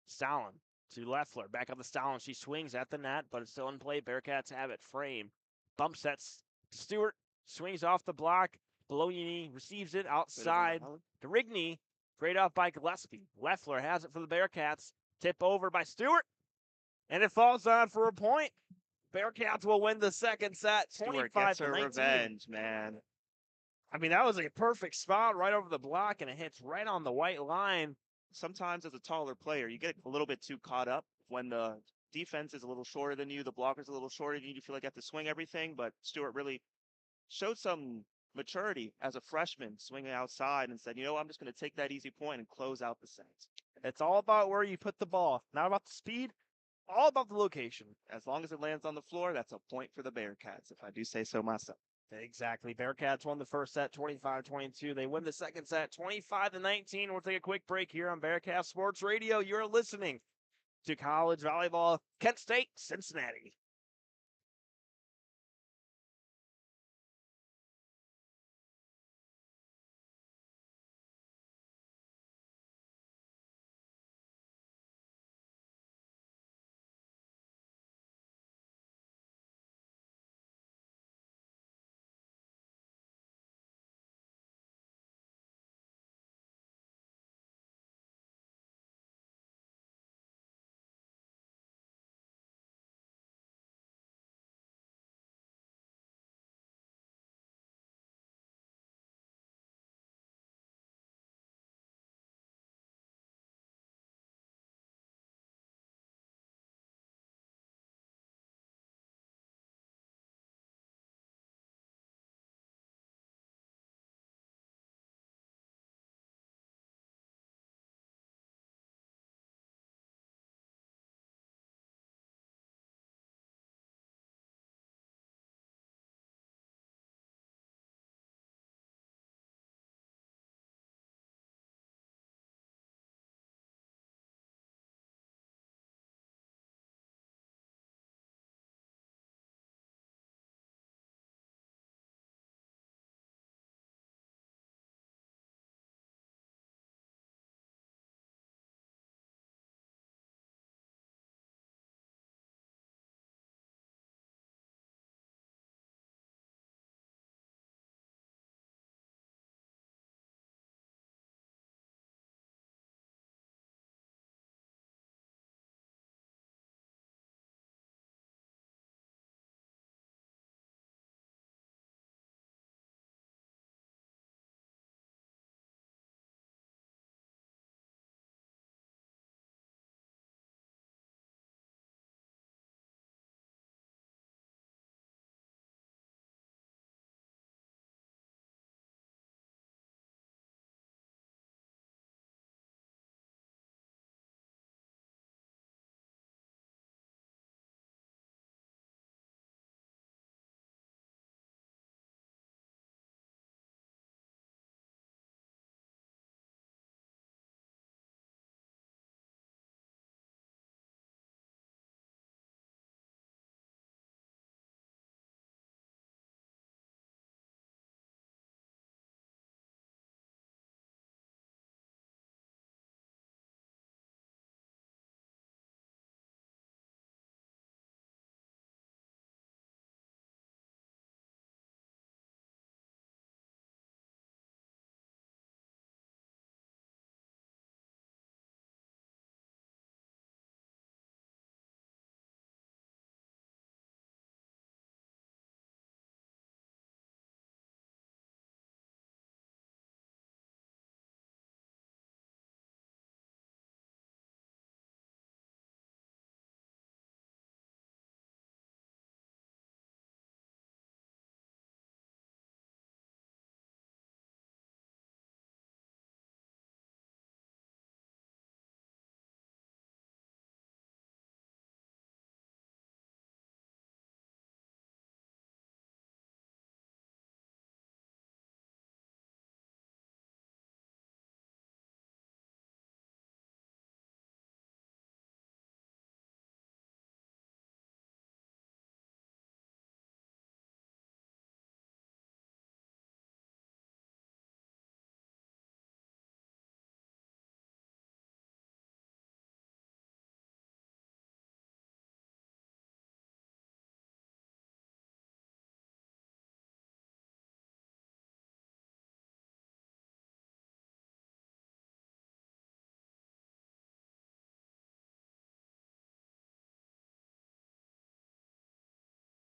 Stalin to Leffler. Back up the Stalin. She swings at the net, but it's still in play. Bearcats have it. Frame. Bump sets. Stewart swings off the block. Bologna receives it outside to Rigney. Straight off by Gillespie. Leffler has it for the Bearcats. Tip over by Stewart. And it falls on for a point. Bearcats will win the second set. Stewart 25 gets to her 19. revenge, man. I mean, that was a perfect spot right over the block, and it hits right on the white line. Sometimes as a taller player, you get a little bit too caught up when the defense is a little shorter than you, the blocker's a little shorter than you. You feel like you have to swing everything, but Stewart really showed some maturity as a freshman, swinging outside and said, you know, I'm just going to take that easy point and close out the set. It's all about where you put the ball, not about the speed, all about the location. As long as it lands on the floor, that's a point for the Bearcats, if I do say so myself. Exactly. Bearcats won the first set 25-22. They win the second set 25-19. We'll take a quick break here on Bearcat Sports Radio. You're listening to college volleyball, Kent State, Cincinnati.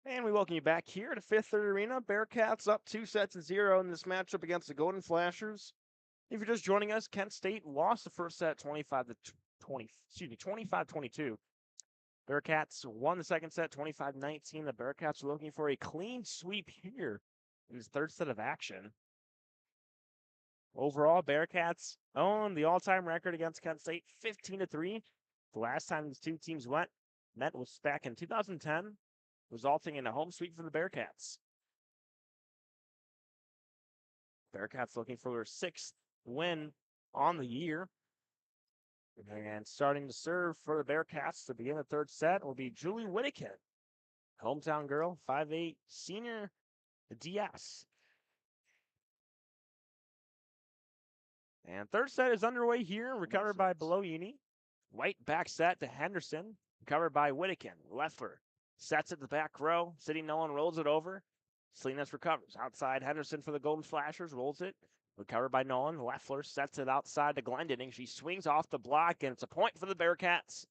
And we welcome you back here to Fifth Third Arena. Bearcats up 2-0 in this matchup against the Golden Flashers. If you're just joining us, Kent State lost the first set 25-22. Bearcats won the second set 25-19. The Bearcats are looking for a clean sweep here in this third set of action. Overall, Bearcats own the all-time record against Kent State 15-3. The last time these two teams met was back in 2010, resulting in a home sweep for the Bearcats. Bearcats looking for their sixth win on the year. And starting to serve for the Bearcats to begin the third set will be Julie Whittaker, hometown girl, 5'8", senior DS. And third set is underway here, recovered by Beloini. White back set to Henderson, recovered by Whittaker. Leffler sets it to the back row. City Nolan rolls it over. Salinas recovers. Outside Henderson for the Golden Flashers, rolls it. Recovered by Nolan. Leffler sets it outside to Glendinning. She swings off the block, and it's a point for the Bearcats.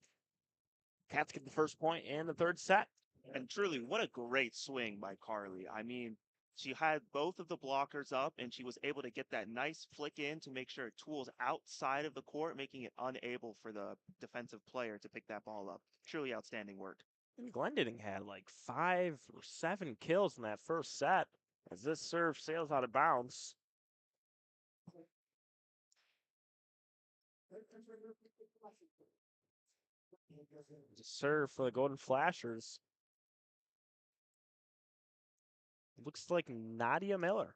Cats get the first point in the third set. And truly, what a great swing by Carly. I mean, she had both of the blockers up, and she was able to get that nice flick in to make sure it tools outside of the court, making it unable for the defensive player to pick that ball up. Truly outstanding work. And Glendinning had like 5 or 7 kills in that first set as this serve sails out of bounds. Serve for the Golden Flashers. Looks like Nadia Miller,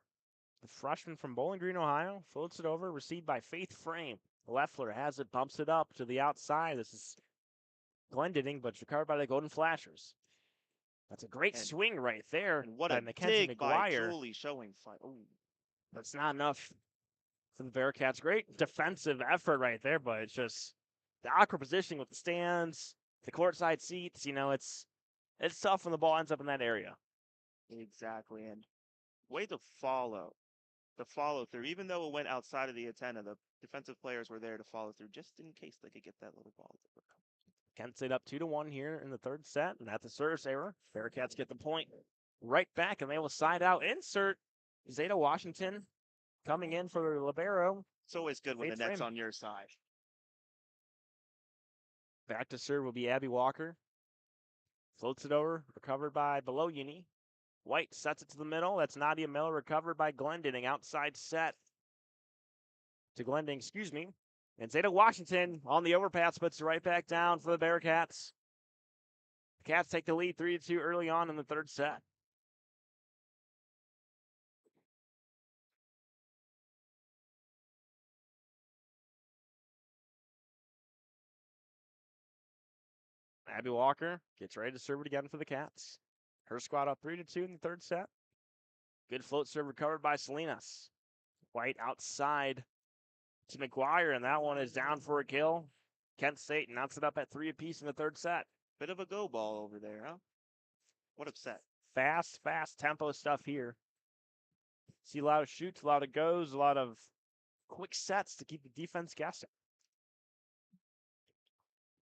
the freshman from Bowling Green, Ohio, floats it over, received by Faith Frame. Leffler has it, bumps it up to the outside. This is Glendinning, but it's recovered by the Golden Flashers. That's a great swing right there. And what by a Mackenzie dig by McGuire. Julie showing fight. That's not enough for the Bearcats. Great defensive effort right there, but it's just the awkward positioning with the stands, the courtside seats. You know, it's tough when the ball ends up in that area. Exactly, and way to follow. The follow through, even though it went outside of the antenna, the defensive players were there to follow through just in case they could get that little ball. Kent State up 2-1 here in the third set, and that's a service error. Bearcats get the point right back, and they will side out. Insert Zeta Washington coming in for the libero. It's always good when the net's on your side. Back to serve will be Abby Walker. Floats it over, recovered by Beloini. White sets it to the middle. That's Nadia Miller, recovered by Glendinning. Outside set to Glendinning, excuse me. And Zeta Washington on the overpass puts it right back down for the Bearcats. The Cats take the lead 3-2 early on in the third set. Abby Walker gets ready to serve it again for the Cats. Her squad up 3-2 in the third set. Good float serve recovered by Salinas. White outside to McGuire, and that one is down for a kill. Kent State knocks it up at 3 apiece in the third set. Bit of a go ball over there, huh? What upset. Fast tempo stuff here. See a lot of shoots, a lot of goes, a lot of quick sets to keep the defense guessing.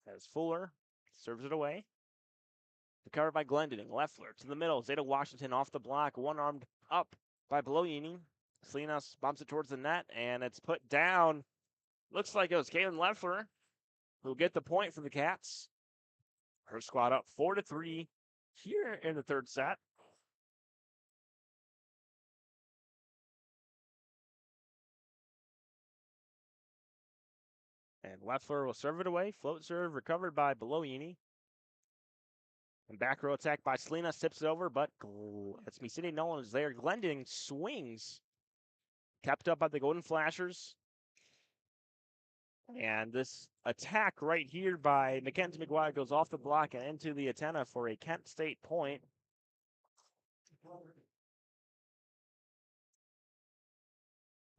As Fuller serves it away. Recovered by Glendinning. Leffler to the middle. Zeta Washington off the block. One-armed up by Beloini. Salinas bumps it towards the net, and it's put down. Looks like it was Kaylin Leffler who will get the point for the Cats. Her squad up 4-3 here in the third set. And Leffler will serve it away. Float serve recovered by Beloini. And back row attack by Salinas, tips it over, but it's City Nolan is there. Glendinning swings. Kept up by the Golden Flashers. And this attack right here by Mackenzie McGuire goes off the block and into the antenna for a Kent State point.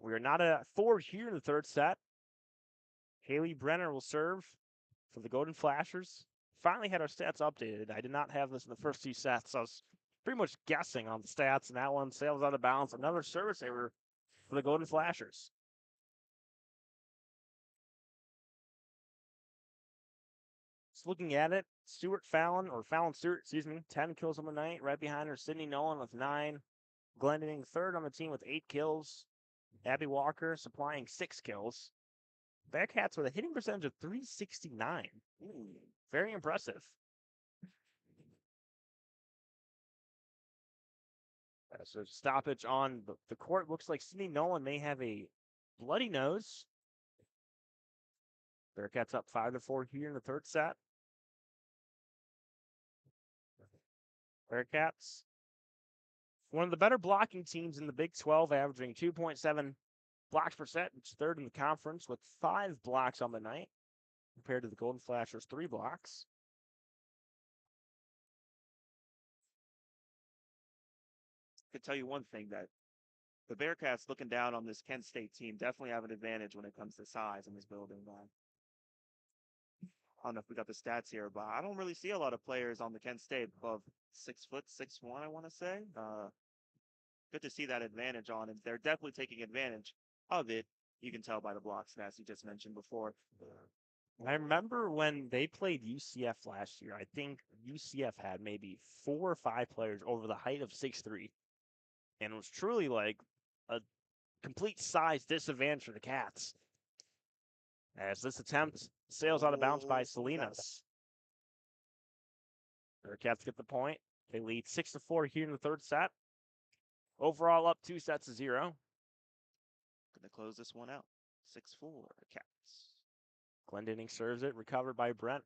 We are not at 4 here in the third set. Haley Brenner will serve for the Golden Flashers. Finally had our stats updated. I did not have this in the first 2 sets. So I was pretty much guessing on the stats, and that one sails out of bounds. Another service error for the Golden Flashers. just looking at it, Fallon Stewart, excuse me, 10 kills on the night. Right behind her, Sydney Nolan with 9. Glendening third on the team with 8 kills. Abby Walker supplying 6 kills. Bearcats with a hitting percentage of .369. Very impressive. So stoppage on the court. Looks like Sydney Nolan may have a bloody nose. Bearcats up 5-4 here in the third set. Bearcats, one of the better blocking teams in the Big 12, averaging 2.7 blocks per set. It's third in the conference with 5 blocks on the night, compared to the Golden Flashers' 3 blocks. I could tell you one thing, that the Bearcats, looking down on this Kent State team, definitely have an advantage when it comes to size in this building, man. I don't know if we got the stats here, but I don't really see a lot of players on the Kent State above 6', 6'1", I want to say. Good to see that advantage on, and they're definitely taking advantage of it. You can tell by the block stats you just mentioned before. I remember when they played UCF last year, I think UCF had maybe 4 or 5 players over the height of 6'3", and it was truly like a complete size disadvantage for the Cats. As this attempt sails out of bounds by Salinas. Bearcats get the point. They lead 6-4 here in the third set. Overall up 2-0. Gonna close this one out. 6-4 Cats. Glendening serves it, recovered by Brent.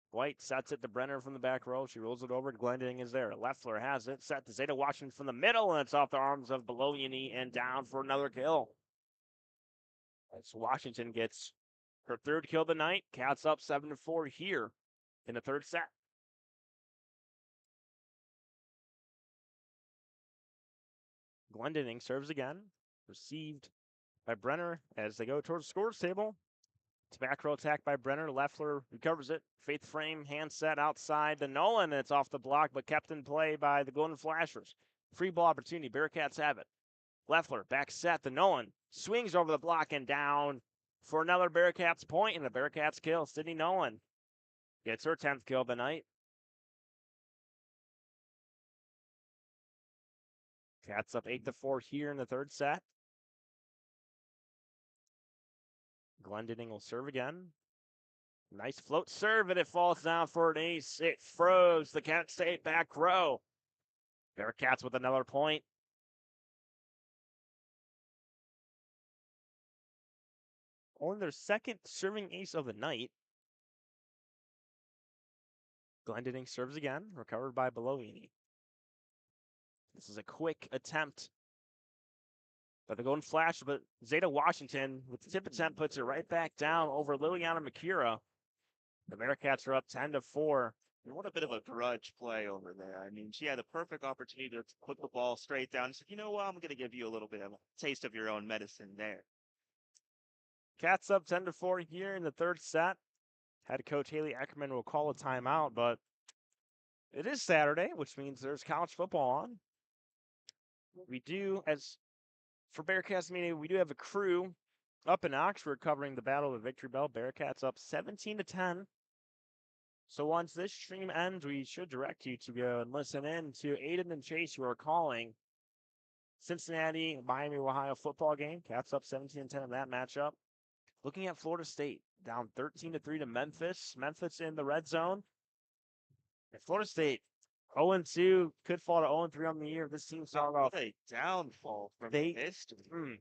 White sets it to Brenner from the back row. She rolls it over, and Glendening is there. Leffler has it, set to Zeta Washington from the middle, and it's off the arms of Bologna and down for another kill. As Washington gets her third kill of the night. Cats up 7-4 here in the third set. Glendening serves again. Received by Brenner as they go towards the scores table. It's back row attack by Brenner. Leffler recovers it. Faith frame, hand set outside to Nolan. And it's off the block, but kept in play by the Golden Flashers. Free ball opportunity. Bearcats have it. Leffler back set to Nolan. Swings over the block and down for another Bearcats point, and the Bearcats kill. Sydney Nolan gets her 10th kill of the night. Cats up 8-4 here in the third set. Glendening will serve again. Nice float serve, and it falls down for an ace. It froze the Kent State back row. Bearcats with another point. On their second serving ace of the night. Glendening serves again, recovered by Bologna. This is a quick attempt by the Golden Flash, but Zeta Washington with the tip attempt puts it right back down over Liliana Makira. The Bearcats are up 10-4. And what a bit of a grudge play over there. I mean, she had a perfect opportunity to put the ball straight down. She said, you know what, I'm going to give you a little bit of a taste of your own medicine there. Cats up 10-4 here in the third set. Head coach Haley Eckerman will call a timeout, but it is Saturday, which means there's college football on. We do, as for Bearcats media, we do have a crew up in Oxford covering the Battle of the Victory Bell. Bearcats up 17-10. So once this stream ends, we should direct you to go and listen in to Aiden and Chase, who are calling Cincinnati, Miami, Ohio football game. Cats up 17-10 in that matchup. Looking at Florida State, down 13-3 to Memphis. Memphis in the red zone. And Florida State, 0-2, could fall to 0-3 on the year. This team started off a downfall from history.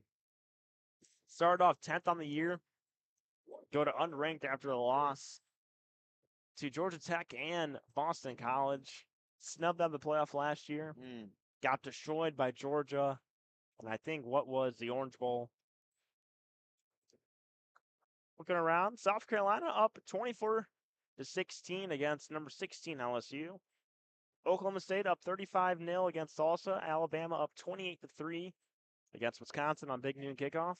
Started off 10th on the year. Go to unranked after the loss to Georgia Tech and Boston College. Snubbed out of the playoff last year. Got destroyed by Georgia. And I think what was the Orange Bowl. Looking around, South Carolina up 24-16 against number 16 LSU. Oklahoma State up 35-0 against Tulsa. Alabama up 28-3 against Wisconsin on Big Noon kickoff.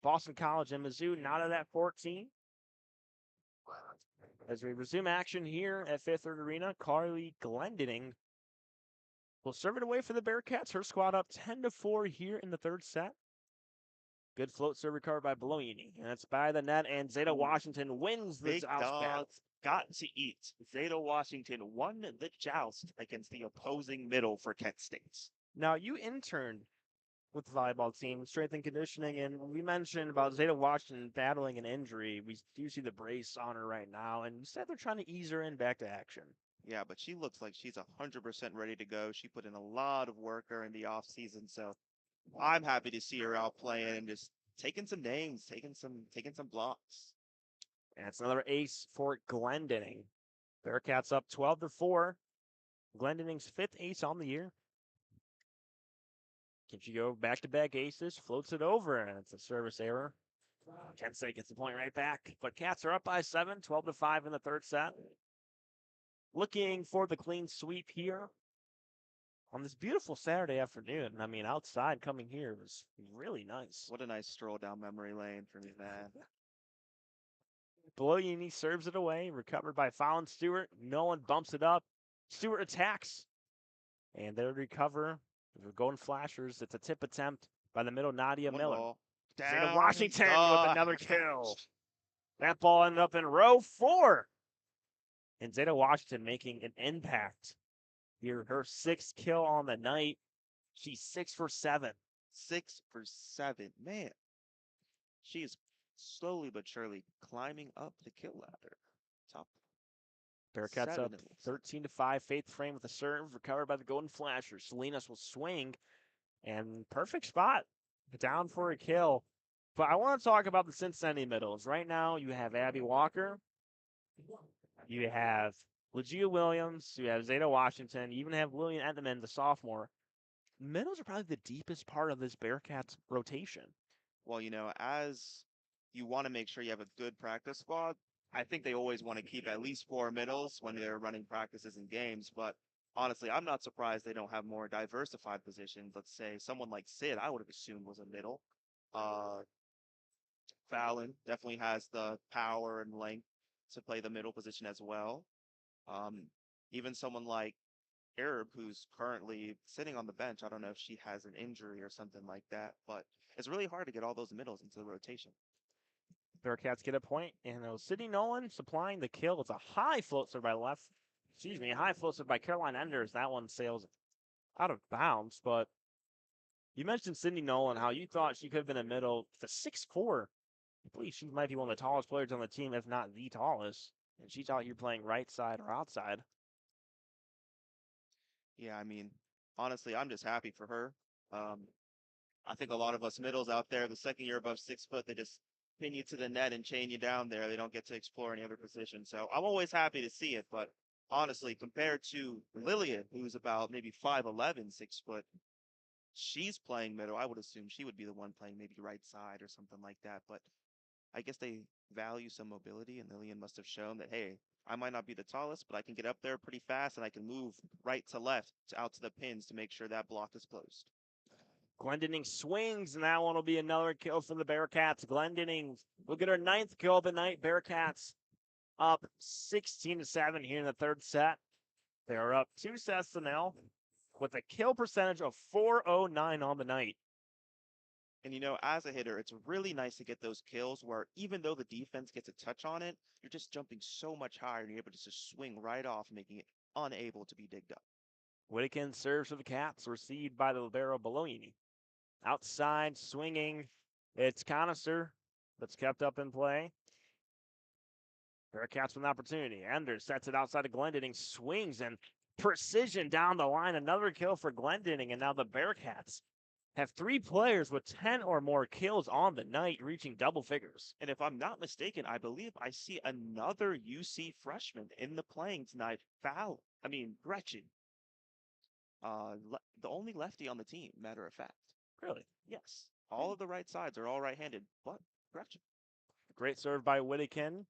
Boston College and Mizzou not at that 14. As we resume action here at Fifth Third Arena, Carly Glendening will serve it away for the Bearcats. Her squad up 10-4 here in the third set. Good float serve recovered by Bologna, and it's by the net, and Zeta Washington wins the Big house battle. got to eat. Zeta Washington won the joust against the opposing middle for Kent State. Now, you interned with the volleyball team, strength and conditioning, and we mentioned about Zeta Washington battling an injury. We do see the brace on her right now, and you said they're trying to ease her in back to action. Yeah, but she looks like she's 100% ready to go. She put in a lot of work during the off season, so I'm happy to see her out playing and just taking some names, taking some blocks. And it's another ace for Glendenning. Bearcats up 12-4. Glendenning's fifth ace on the year. Can she go back-to-back aces? Floats it over, and it's a service error. Kent State gets the point right back. But Cats are up by 7, 12-5 in the third set. Looking for the clean sweep here on this beautiful Saturday afternoon. I mean, outside coming here was really nice. What a nice stroll down memory lane for me, man. Beloyini serves it away, recovered by Fallon Stewart. Nolan bumps it up. Stewart attacks, and they recover. The Golden Flashers. It's a tip attempt by the middle Nadia One Miller. ball. Zeta Down. Washington with another kill. Gosh. That ball ended up in row 4. And Zeta Washington making an impact. Here, her 6th kill on the night. She's 6 for 7. 6 for 7. Man, she is slowly but surely climbing up the kill ladder. Top Bearcats 7 up 13-5. Faith frame with a serve, recovered by the Golden Flashers. Salinas will swing, and perfect spot. Down for a kill. But I want to talk about the Cincinnati middles. Right now, you have Abby Walker. You have Legia Williams. You have Zeta Washington. You even have Lillian Entenman, the sophomore. Middles are probably the deepest part of this Bearcats rotation. Well, as you want to make sure you have a good practice squad, I think they always want to keep at least 4 middles when they're running practices and games. But honestly, I'm not surprised they don't have more diversified positions. Let's say someone like Sid, I would have assumed was a middle. Uh, Fallon definitely has the power and length to play the middle position as well. Um, Even someone like Arab, who's currently sitting on the bench. I don't know if she has an injury or something like that, but it's really hard to get all those middles into the rotation. Bearcats get a point, and it was Sydney Nolan supplying the kill. It's a high float serve by left. Excuse me, a high float serve by Caroline Enders. That one sails out of bounds, but you mentioned Sydney Nolan, how you thought she could have been a middle. The 6'4". I believe she might be one of the tallest players on the team, if not the tallest. And she's out here playing right side or outside. Yeah, I mean, honestly, I'm just happy for her. Um, I think a lot of us middles out there, the second year above 6 foot, they just pin you to the net and chain you down there. They don't get to explore any other position. So I'm always happy to see it. But honestly, compared to Lillian, who's about maybe 5'11", 6 foot, she's playing middle. I would assume she would be the one playing maybe right side or something like that. But I guess they value some mobility, and Lillian must have shown that, hey, I might not be the tallest, but I can get up there pretty fast, and I can move right to left out to the pins to make sure that block is closed. Glendenning swings, and that one will be another kill for the Bearcats. Glendenning will get her 9th kill of the night. Bearcats up 16-7 here in the third set. They are up 2-0 with a kill percentage of .409 on the night. And as a hitter, it's really nice to get those kills where even though the defense gets a touch on it, you're just jumping so much higher and you're able to just swing right off, making it unable to be digged up. Whittakin serves for the Cats, received by the libero Beloini. Outside, swinging. It's Conister that's kept up in play. Bearcats with an opportunity. Enders sets it outside of Glendenning, swings, and precision down the line. Another kill for Glendenning, and now the Bearcats have 3 players with 10 or more kills on the night, reaching double figures. And if I'm not mistaken, I believe I see another UC freshman in the playing tonight. Gretchen. The only lefty on the team, matter of fact. Really? Yes. All of the right sides are all right-handed, but Gretchen. Great serve by Whittakin.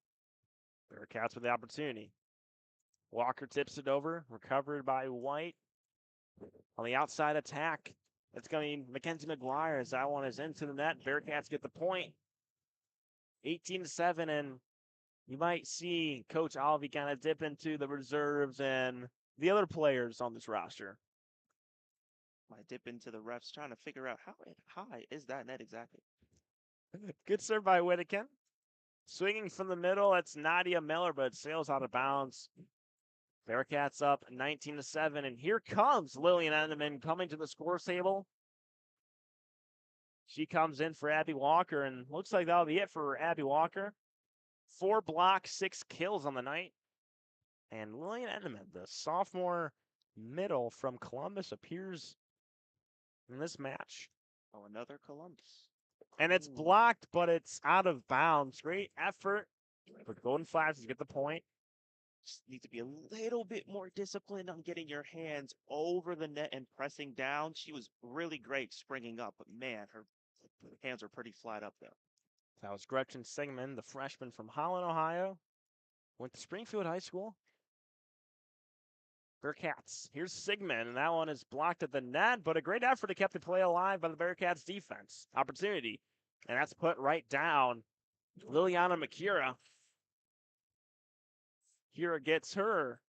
Bearcats with the opportunity. Walker tips it over, recovered by White. On the outside attack, it's going to be Mackenzie McGuire as that one is into the net. Bearcats get the point. 18-7, and you might see Coach Alvey kind of dip into the reserves and the other players on this roster. Might dip into the refs trying to figure out how high is that net exactly. Good serve by Whittakin. Swinging from the middle, that's Nadia Miller, but it sails out of bounds. Bearcats up 19-7, and here comes Lillian Endeman coming to the scores table. She comes in for Abby Walker, and looks like that'll be it for Abby Walker. 4 blocks, 6 kills on the night. And Lillian Endeman, the sophomore middle from Columbus, appears in this match. Oh, another Columbus. And it's blocked, but it's out of bounds. Great effort. But Golden Flashes get the point. Just need to be a little bit more disciplined on getting your hands over the net and pressing down. She was really great springing up, but man, her hands are pretty flat up there. That was Gretchen Singman, the freshman from Holland, Ohio. Went to Springfield High School. Bearcats. Here's Sigmund, and that one is blocked at the net, but a great effort to keep the play alive by the Bearcats defense. Opportunity, and that's put right down. Liliana Makira. Kira gets her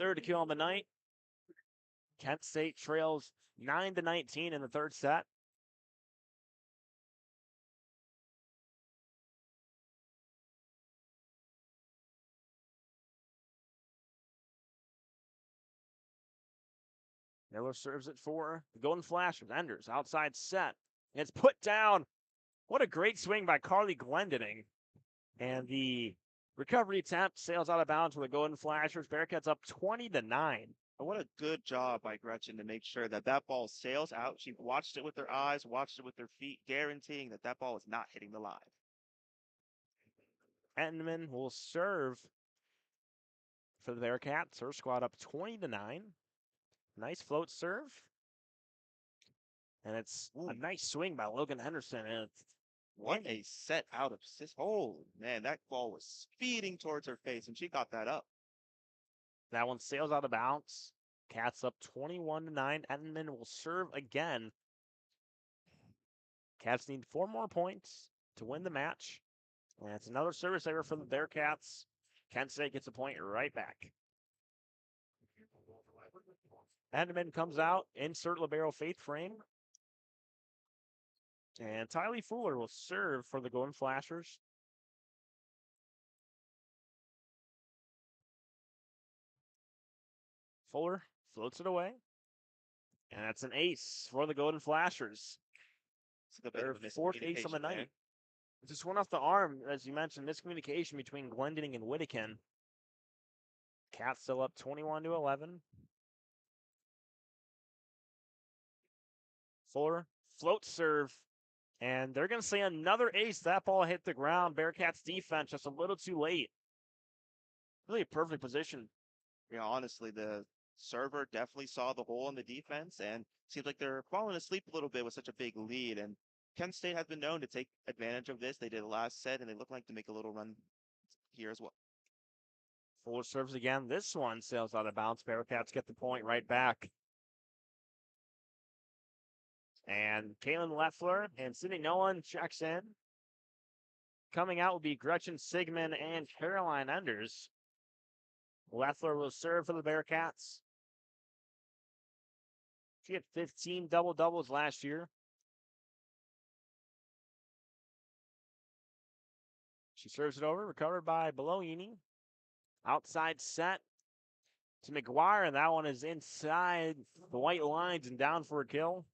3rd kill on the night. Kent State trails 9-19 in the 3rd set. Miller serves it for the Golden Flashers. Enders, outside set. It's put down. What a great swing by Carly Glendening. And the recovery attempt sails out of bounds for the Golden Flashers. Bearcats up 20-9. And what a good job by Gretchen to make sure that that ball sails out. She watched it with her eyes, watched it with her feet, guaranteeing that that ball is not hitting the line. Entenman will serve for the Bearcats. Her squad up 20-9. Nice float serve. And it's a nice swing by Logan Henderson. And what a set out of assist. Oh, man, that ball was speeding towards her face, and she got that up. That one sails out of bounds. Cats up 21-9. Entenman will serve again. Cats need 4 more points to win the match. And it's another service error for the Bearcats. Kent State gets a point right back. Entenman comes out, insert libero faith frame. And Tylee Fuller will serve for the Golden Flashers. Fuller floats it away. And that's an ace for the Golden Flashers. Their 4th ace on the night. Just went off the arm, as you mentioned, miscommunication between Glendening and Whittakin. Cats still up 21-11. Fuller, float serve, and they're going to say another ace. That ball hit the ground. Bearcats defense just a little too late. Really a perfect position. Yeah, honestly, the server definitely saw the hole in the defense, and seems like they're falling asleep a little bit with such a big lead. And Kent State has been known to take advantage of this. They did it last set, and they look like to make a little run here as well. Fuller serves again. This one sails out of bounds. Bearcats get the point right back. And Kaylin Leffler and Sydney Nolan checks in. Coming out will be Gretchen Sigmund and Caroline Enders. Leffler will serve for the Bearcats. She had 15 double-doubles last year. She serves it over, recovered by Bolognini. Outside set to McGuire, and that one is inside the white lines and down for a kill.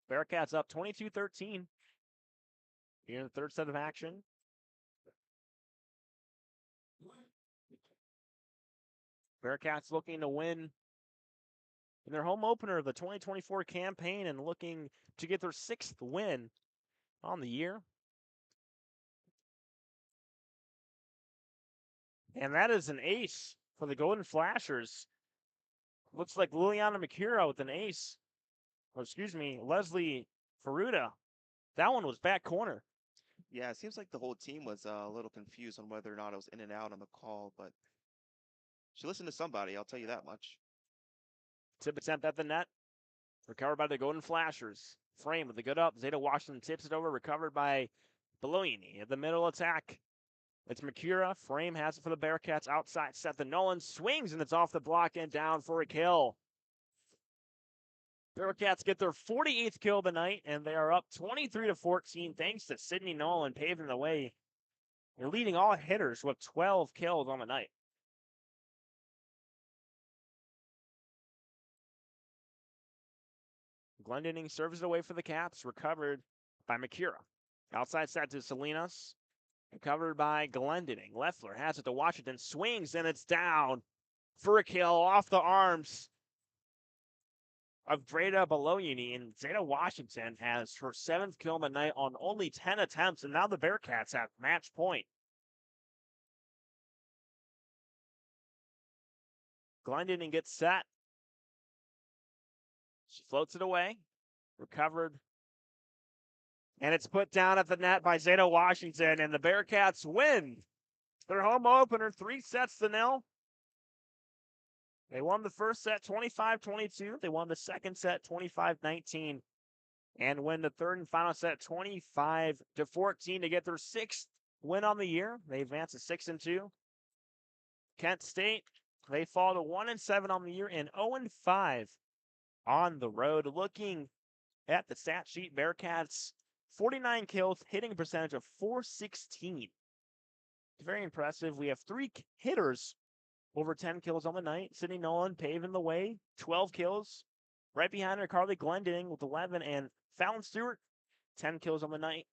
Bearcats up 22-13 here in the 3rd set of action. Bearcats looking to win in their home opener of the 2024 campaign and looking to get their 6th win on the year. And that is an ace for the Golden Flashers. Looks like Liliana Makira with an ace. Or excuse me, Leslie Ferruda. That one was back corner. Yeah, it seems like the whole team was a little confused on whether or not it was in and out on the call, but she listened to somebody, I'll tell you that much. Tip attempt at the net. Recovered by the Golden Flashers. Frame with a good up. Zeta Washington tips it over. Recovered by Bolognini at the middle attack. It's Makira. Frame has it for the Bearcats. Outside set. The Nolan swings, and it's off the block and down for a kill. Bearcats get their 48th kill of the night, and they are up 23-14 thanks to Sydney Nolan paving the way. They're leading all hitters with 12 kills on the night. Glendinning serves it away for the Caps, recovered by Makira. Outside set to Salinas, recovered by Glendinning. Leffler has it to Washington, swings, and it's down for a kill off the arms of Breda Bolognini, and Zeta Washington has her 7th kill of the night on only 10 attempts, and now the Bearcats have match point. Glendinning gets set. She floats it away, recovered, and it's put down at the net by Zeta Washington, and the Bearcats win their home opener 3-0. They won the first set 25-22. They won the second set 25-19, and win the third and final set 25-14 to get their 6th win on the year. They advance to 6-2. Kent State, they fall to 1-7 on the year and 0-5 on the road. Looking at the stat sheet, Bearcats 49 kills, hitting percentage of .416. Very impressive. We have 3 hitters over 10 kills on the night. Sydney Nolan paving the way, 12 kills. Right behind her, Carly Glendinning with 11, and Fallon Stewart, 10 kills on the night.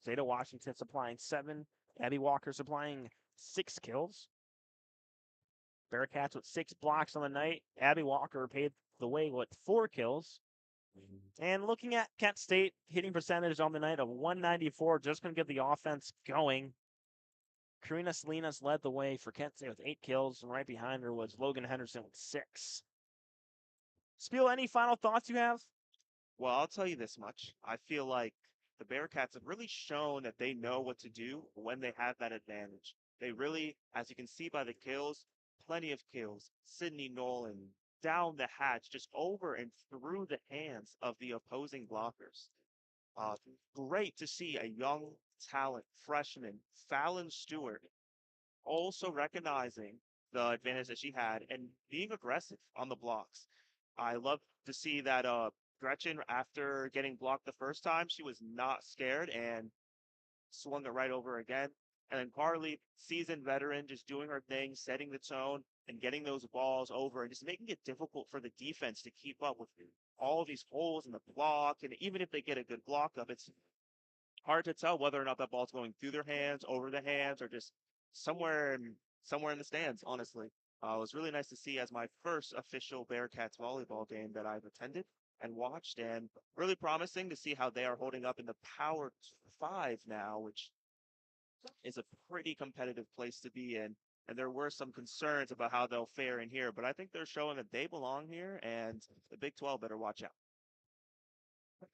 Zeta Washington supplying 7. Abby Walker supplying 6 kills. Bearcats with 6 blocks on the night. Abby Walker paved the way with 4 kills. And looking at Kent State, hitting percentage on the night of .194, just going to get the offense going. Karina Salinas led the way for Kent State with 8 kills, and right behind her was Logan Henderson with 6. Spiel, any final thoughts you have? Well, I'll tell you this much. I feel like the Bearcats have really shown that they know what to do when they have that advantage. They really, as you can see by the kills, plenty of kills. Sydney Nolan down the hatch, just over and through the hands of the opposing blockers. Uh, Great to see a young talent, freshman, Fallon Stewart, also recognizing the advantage that she had and being aggressive on the blocks. I love to see that Gretchen, after getting blocked the first time, she was not scared and swung it right over again. And then Carly, seasoned veteran, just doing her thing, setting the tone and getting those balls over and just making it difficult for the defense to keep up with all of these holes in the block. And even if they get a good block up, it's hard to tell whether or not that ball's going through their hands, over the hands, or just somewhere in the stands, honestly. It was really nice to see as my first official Bearcats volleyball game that I've attended and watched, and really promising to see how they are holding up in the Power 5 now, which is a pretty competitive place to be in. And there were some concerns about how they'll fare in here, but I think they're showing that they belong here, and the Big 12 better watch out.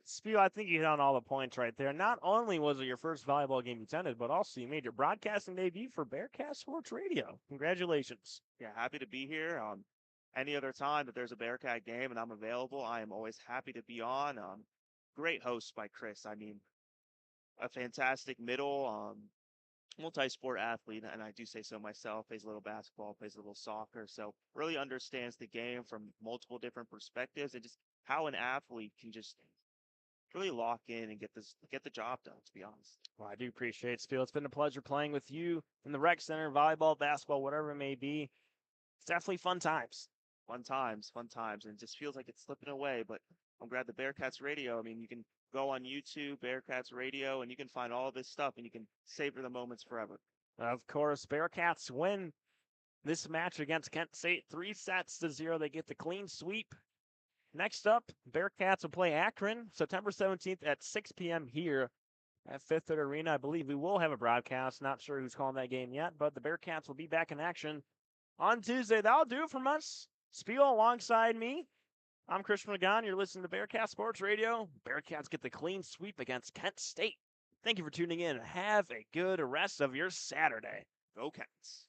Spiel, I think you hit on all the points right there. Not only was it your first volleyball game you attended, but also you made your broadcasting debut for Bearcat Sports Radio. Congratulations. Yeah, happy to be here. Any other time that there's a Bearcat game and I'm available, I am always happy to be on. Great host by Chris. I mean, a fantastic middle, multi-sport athlete, and I do say so myself. Plays a little basketball, plays a little soccer, so really understands the game from multiple different perspectives, and just how an athlete can just really lock in and get the job done. To be honest. Well, I do appreciate it, Spiel. It's been a pleasure playing with you in the rec center, volleyball, basketball, whatever it may be. It's definitely fun times. Fun times, and it just feels like it's slipping away. But I'm glad the Bearcats Radio. I mean, you can go on YouTube, Bearcats Radio, and you can find all this stuff, and you can savor the moments forever. Of course, Bearcats win this match against Kent State 3-0. They get the clean sweep. Next up, Bearcats will play Akron September 17th at 6 p.m. here at Fifth Third Arena. I believe we will have a broadcast. Not sure who's calling that game yet, but the Bearcats will be back in action on Tuesday. That'll do it from us. Spiel alongside me. I'm Christian McGon. You're listening to Bearcat Sports Radio. Bearcats get the clean sweep against Kent State. Thank you for tuning in. Have a good rest of your Saturday. Go Cats.